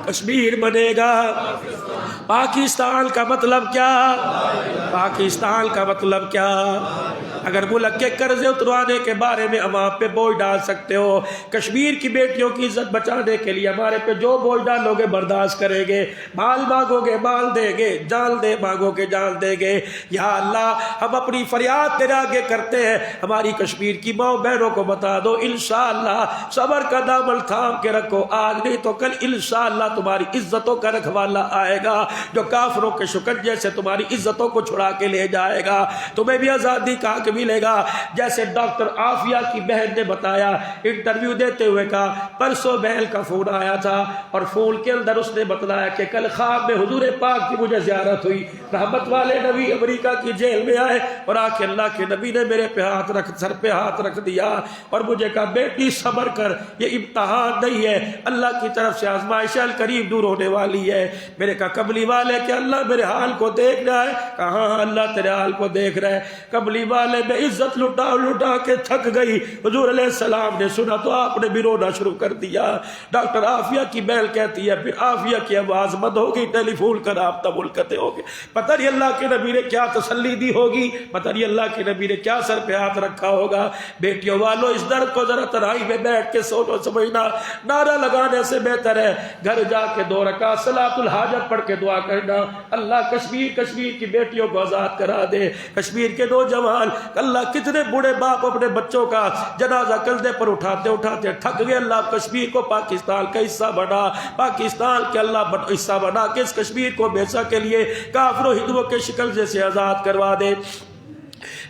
کشمیر بنے گا۔ پاکستان کا مطلب کیا؟ پاکستان کا مطلب کیا؟ اگر ملک کے قرضے اتروانے کے بارے میں ہم آپ پہ بوجھ ڈال سکتے ہو، کشمیر کی بیٹیوں کی عزت بچانے کے لیے ہمارے پہ جو بوجھ ڈالو گے برداشت کریں گے، مال مانگو گے مال دیں گے، جان دے مانگو گے جان دیں گے۔ یا اللہ ہم اپنی فریاد تیرے آگے کرتے ہیں، ہماری کشمیر کی ماں بہنوں کو بتا دو انشاءاللہ صبر کا دامن تھام کے رکھو، آج نہیں تو کل انشاءاللہ تمہاری عزتوں کا رکھوالا آئے گا جو کافروں کے شکنجے سے تمہاری عزتوں کو چھڑا کے لے جائے گا، تمہیں بھی آزادی کا حق ملے گا۔ جیسے ڈاکٹر عافیہ کی بہن نے بتایا انٹرویو دیتے ہوئے، کہا پرسوں بہن کا فون آیا تھا اور فون کے اندر اس نے بتلایا کہ کل خواب میں حضور پاک کی مجھے زیارت ہوئی، رحمت والے نبی امریکہ کی جیل میں آئے اور آ کے اللہ کے نبی نے میرے پہ ہاتھ رکھ، سر پہ ہاتھ رکھ دیا اور مجھے کہا بیٹی صبر کر، یہ امتحان نہیں ہے، اللہ کی طرف سے آزمائش القریب دور ہونے والی ہے۔ میرے کہا کملی والے کہ اللہ میرے حال کو دیکھ رہا ہے؟ کہاں اللہ تیرے حال کو دیکھ رہا ہے۔ کملی والے میں عزت لٹا لٹا کے تھک گئی، حضور علیہ السلام نے سنا تو آپ نے بھی رونا شروع کر دیا۔ ڈاکٹر عافیہ کی بہن کہتی ہے پھر عافیہ کی آواز بند ہو گئی، ٹیلی فون کا رابطہ منقطع ہو گیا۔ پتہ نہیں اللہ کے نبی نے کیا تسلی دی ہوگی، پتہ نہیں اللہ کے نبی نے کیا سر پہ ہاتھ رکھا ہوگا۔ بیٹیوں والو اس درد کو ذرا تنہائی میں بیٹھ کے سوچو سمجھنا، نعرہ لگانے سے بہتر ہے گھر جا کے 2 رکعت صلاۃ الحاجت پڑھ کے دعا کرنا، اللہ کشمیر کی بیٹیوں کو آزاد کرا دے، کشمیر کے نوجوان، اللہ کتنے بوڑھے باپ اپنے بچوں کا جنازہ کندھے پر اٹھاتے اٹھاتے تھک گئے، اللہ کشمیر کو پاکستان کا حصہ بنا، پاکستان کے اللہ حصہ بنا کے اس کشمیر کو ہمیشہ کے لیے کافروں ہندوؤں کے شکنجے سے آزاد کروا دے۔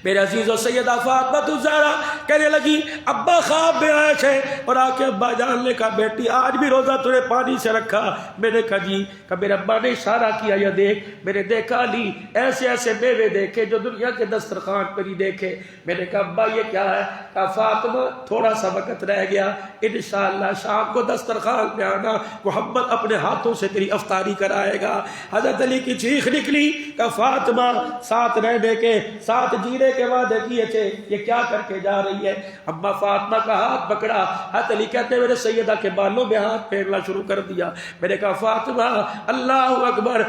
میرے عزیزو سیدہ فاطمہ الزہرا کہنے لگی ابا خواب میں آئے تھے اور آ کے ابا جان نے کہا بیٹی آج بھی روزہ تجھے پانی سے رکھا؟ میں نے کہا جی۔ کہ میرے ابا نے اشارہ کیا یہ دیکھ، میں نے دیکھا علی ایسے ایسے میوے دیکھے جو دنیا کے دسترخوان پر ہی دیکھے۔ میں نے کہا ابا یہ کیا ہے؟ کہا فاطمہ تھوڑا سا وقت رہ گیا، انشاءاللہ شام کو دسترخوان پہ آنا، محمد اپنے ہاتھوں سے تیری افطاری کرائے گا۔ حضرت علی کی چیخ نکلی کہ فاطمہ ساتھ رہنے کے، ساتھ جینے کے وعدے کیے تھے، یہ کیا کر کے جا رہی ہے؟ اما فاطمہ کا ہاتھ پکڑا، حضرت علی کہتے ہیں میرے سیدہ کے بالوں میں ہاتھ پھیرنا شروع کر دیا۔ میں نے کہا فاطمہ اللہ اکبر،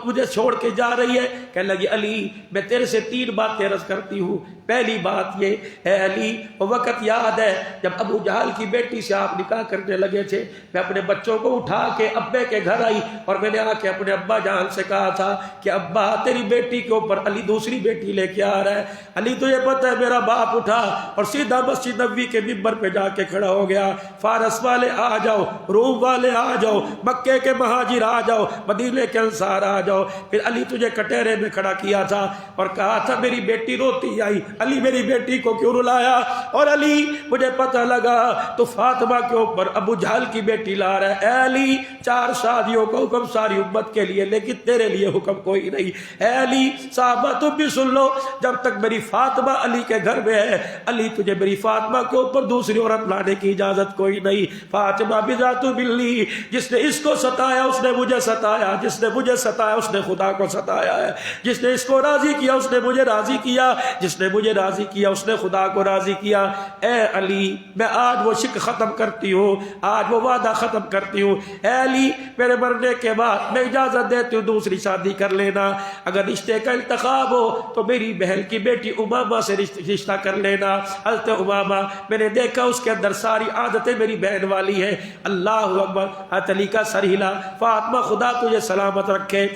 مجھے چھوڑ کے جا رہی ہے؟ کہنے لگی علی میں تیرے سے 3 باتیں عرض کرتی ہوں، پہلی بات یہ اے علی، وہ وقت یاد ہے جب ابو جہل کی بیٹی سے آپ نکاح کرنے لگے تھے، میں اپنے بچوں کو اٹھا کے ابے کے گھر آئی اور میں نے آ کے اپنے ابا جان سے کہا تھا کہ ابا تیری بیٹی کے اوپر علی دوسری بیٹی لے کے آ رہا ہے۔ علی تو یہ پتہ ہے میرا باپ اٹھا اور سیدھا مسجد نبوی کے ممبر پہ جا کے کھڑا ہو گیا، فارس والے آ جاؤ، روم والے آ جاؤ، مکے کے مہاجر آ جاؤ، مدینے کے انصار آ جاؤ۔ پھر علی تجھے کٹہرے میں کھڑا کیا تھا اور کہا تھا میری بیٹی روتی آئی، علی میری بیٹی کو کیوں رلایا؟ اور علی مجھے پتہ لگا تو فاطمہ کے اوپر ابو جہل کی بیٹی لا رہا ہے۔ اے علی 4 شادیوں کا حکم ساری امت کے لیے، لیکن تیرے لیے حکم کوئی نہیں۔ اے علی صحابہ تم بھی سن لو، جب تک میری فاطمہ علی کے گھر میں ہے، علی تجھے میری فاطمہ کے اوپر دوسری عورت لانے کی اجازت کوئی نہیں۔ فاطمہ بذات ملی، جس نے اس کو ستایا اس نے مجھے ستایا، جس نے مجھے ستایا اس نے خدا کو ستایا ہے، جس نے اس کو راضی کیا اس نے مجھے راضی کیا، جس نے مجھے راضی کیا اس نے خدا کو راضی کیا۔ اے علی میں آج وہ شک ختم کرتی ہوں، آج وہ وعدہ ختم کرتی ہوں۔ اے علی میرے مرنے کے بعد میں اجازت دیتی ہوں دوسری شادی کر لینا، اگر رشتے کا انتخاب ہو تو میری بہن کی بیٹی امامہ سے رشتہ کر لینا۔ حضرت امامہ میں نے دیکھا اس کے اندر ساری عادتیں میری بہن والی ہیں۔ اللہ اکبر، حضرت علی کا سر ہلا۔ فاطمہ خدا تجھے سلامت رکھے۔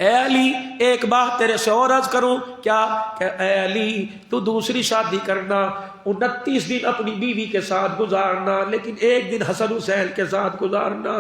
اے علی ایک بات تیرے سے اور عرض کروں کیا کہ اے علی تو دوسری شادی کرنا، 29 دن اپنی بیوی کے ساتھ گزارنا، لیکن ایک دن حسن حسین کے ساتھ گزارنا۔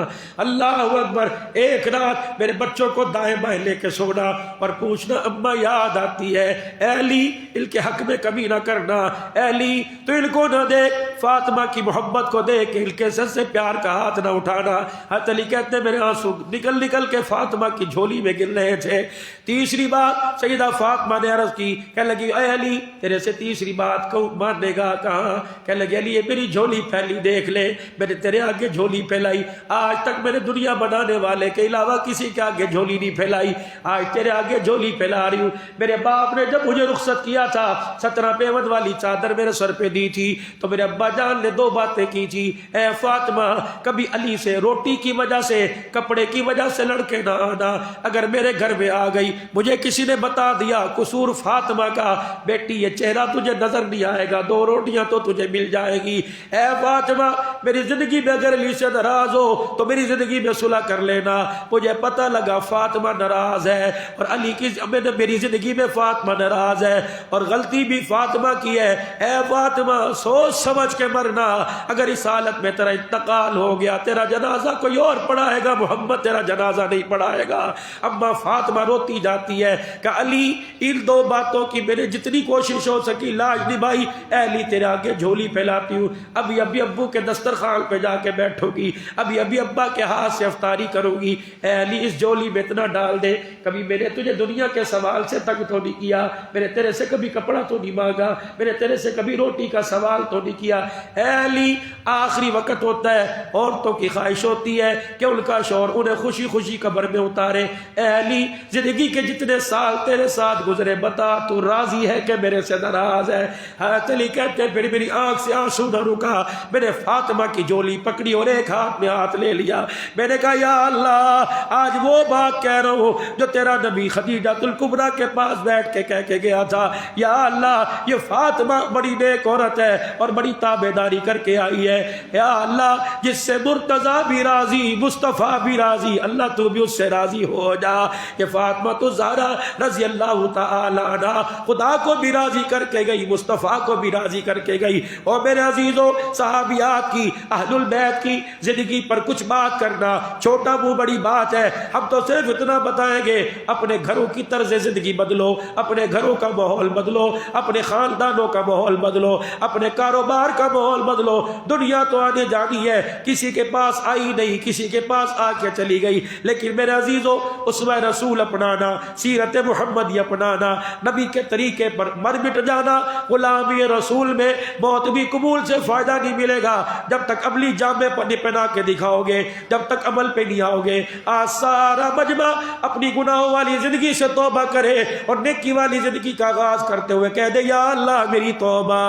اللہ اکبر، ایک رات میرے بچوں کو دائیں بائیں لے کے سونا اور پوچھنا اماں یاد آتی ہے۔ اے علی ان کے حق میں کمی نہ کرنا، اے علی تو ان کو نہ دیکھ، فاطمہ کی محبت کو دیکھ کے ان کے سر سے پیار کا ہاتھ نہ اٹھانا۔ حضرت علی کہتے ہیں میرے آنسو نکل نکل کے فاطمہ کی جھولی میں گر رہے تھے۔ تیسری بات سیدہ فاطمہ نے عرض کی، کہنے لگی اے علی تیرے سے تیسری بات کو ماننے گا کہاں؟ کہنے لگی علی یہ میری جھولی پھیلی دیکھ لے، میں نے تیرے آگے جھولی پھیلائی، آج تک میں نے دنیا بنانے والے کے علاوہ کسی کے آگے جھولی نہیں پھیلائی، آج تیرے آگے جھولی پھیلا رہی ہوں۔ میرے باپ نے جب مجھے رخصت کیا تھا 17 پیوند والی چادر میرے سر پہ دی تھی تو میرے ابا جان نے 2 باتیں کی تھی، اے فاطمہ کبھی علی سے روٹی کی وجہ سے کپڑے کی وجہ سے لڑکے نہ آنا، اگر میرے گھر میں آ گئی مجھے کسی نے بتا دیا قصور فاطمہ کا، بیٹی یہ چہرہ تجھے نظر نہیں آئے گا، 2 روٹیاں تو تجھے مل جائے گی۔ اے فاطمہ میری زندگی میں اگر علی سے ناراض ہو تو میری زندگی میں صلح کر لینا۔ مجھے پتہ لگا فاطمہ ناراض ہے اور علی کی میری زندگی میں فاطمہ ناراض ہے اور غلطی بھی فاطمہ کی ہے۔ اے فاطمہ سوچ سمجھ کے مرنا، اگر اس حالت میں تیرا انتقال ہو گیا تیرا جنازہ کوئی اور پڑھائے گا، محمد تیرا جنازہ نہیں پڑھائے گا۔ اما فاطمہ روتی جاتی ہے کہ علی ان 2 باتوں کی میں نے جتنی کوشش ہو سکی لاج نبھائی، اے علی تیرے آگے جھولی پھیلاتی ہوں، ابھی ابو کے دسترخوان پہ جا کے بیٹھو گی، ابھی ابا کے ہاتھ سے افطاری کرو گی، اے علی اس جھولی میں اتنا ڈال دے، کبھی میں نے تجھے دنیا کے سوال سے تنگ تو نہیں کیا، میں نے تیرے سے کبھی کپڑا تو نہیں مانگا، میں نے تیرے سے کبھی روٹی کا سوال تو نہیں کیا۔ اے علی آخری وقت ہوتا ہے، عورتوں کی خواہش ہوتی ہے کہ ان کا شوہر انہیں خوشی خوشی قبر میں اتارے۔ اے علی زندگی کے جتنے سال تیرے ساتھ گزرے بتا تو راضی ہے کہ میرے سے ناراض ہے؟ حضرت علی کہتے ہیں پھر میری آنکھ سے آنسو نہ رکا، میں نے فاطمہ کی جھولی پکڑی اور ایک ہاتھ میں ہاتھ لے لیا، میں نے کہا یا اللہ آج وہ بات کہہ رہا ہوں جو تیرا نبی خدیجہ الکبریٰ کے پاس بیٹھ کے کہہ کے گیا تھا، یا اللہ یہ فاطمہ بڑی نیک عورت ہے اور بڑی تابعداری کر کے آئی ہے، یا اللہ جس سے مرتضیٰ بھی راضی مصطفیٰ بھی راضی، اللہ تو بھی اس سے راضی ہو جا۔ یہ فاطمہ تو زہرا رضی اللہ تعالی عنہ خدا کو بھی راضی کر کے گئی، مصطفیٰ کو بھی راضی کر کے گئی۔ اور میرے عزیزوں صحابیات کی اہل البیت کی زندگی پر کچھ بات کرنا چھوٹا منہ بڑی بات ہے، ہم تو صرف اتنا بتائیں گے اپنے گھروں کی طرز زندگی بدلو، اپنے گھروں کا ماحول بدلو، اپنے خاندانوں کا ماحول بدلو، اپنے کاروبار کا ماحول بدلو۔ دنیا تو آنے جانی ہے، کسی کے پاس آئی نہیں، کسی کے پاس آ کے چلی گئی، لیکن میرے عزیزوں اسوہ رسول اپنانا، سیرت محمدی اپنانا، نبی کے طریقے پر مر مٹ جانا۔ غلامی رسول میں موت بھی قبول سے فائدہ نہیں ملے گا جب تک عملی جامے پر نہیں پہنا کے دکھاؤ گے، جب تک عمل پہ نہیں آؤ گے۔ آج سارا مجمع اپنی گناہوں والی زندگی سے توبہ کرے اور نیکی والی زندگی کا آغاز کرتے ہوئے کہہ دے یا اللہ میری توبہ۔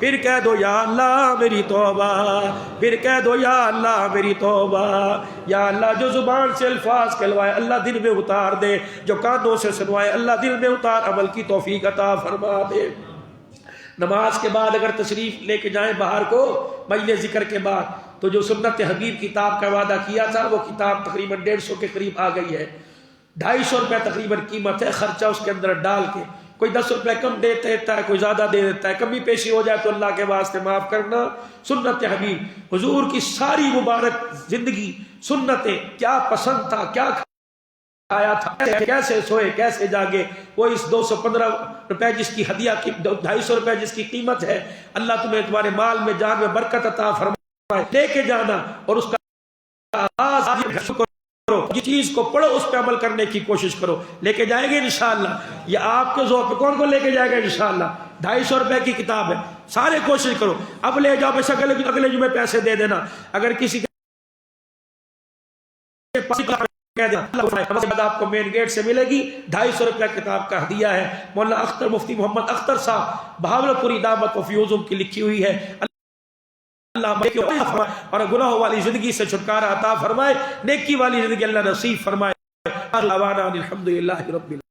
پھر کہہ دو یا اللہ میری توبہ، پھر کہہ دو یا اللہ میری توبہ۔ یا اللہ جو زبان سے الفاظ کہلوائے اللہ دل میں اتار دے، جو کانوں سے سنوائے اللہ دل میں اتار، عمل کی توفیق عطا فرما دے۔ نماز کے بعد اگر تشریف لے کے جائیں باہر کو مجلس ذکر کے بعد، تو جو سنت حبیب کتاب کا وعدہ کیا تھا وہ کتاب تقریباً 150 کے قریب آ گئی ہے، 250 روپے تقریباً قیمت ہے، خرچہ اس کے اندر ڈال کے کوئی 10 روپے کم دے دیتا ہے، کوئی زیادہ دے دیتا ہے، کمی پیشی ہو جائے تو اللہ کے واسطے معاف کرنا۔ سنت حبیب حضور کی ساری مبارک زندگی سنتیں، کیا پسند تھا، کیا آیا تھا، کیسے سوئے کیسے جاگے، وہ اس 215 روپے جس کی ہدیہ کی 250 روپے جس کی قیمت ہے، اللہ تمہیں تمہارے مال میں جان میں برکت عطا فرمائے، لے کے جانا اور اس کا آغاز کرو، یہ چیز کو پڑھو، اس پہ عمل کرنے کی کوشش کرو، لے کے جائیں گے انشاءاللہ۔ یہ آپ کے زور پہ کون کو لے کے جائے گا انشاءاللہ؟ 250 روپے کی کتاب ہے، سارے کوشش کرو، اب لے جاؤ، بے شک اگلے جمعے پیسے دے دینا، اگر کسی کے پاس آپ کو مین گیٹ سے ملے گی، 250 روپے کتاب کا ہدیہ ہے، مولانا اختر مفتی محمد اختر صاحب بہاولپوری دعوت و فیوزم کی لکھی ہوئی ہے۔ اللہ اور گناہ والی زندگی سے چھٹکارا عطا فرمائے، نیکی والی زندگی اللہ نصیب فرمائے۔ الحمدللہ رب العالمین۔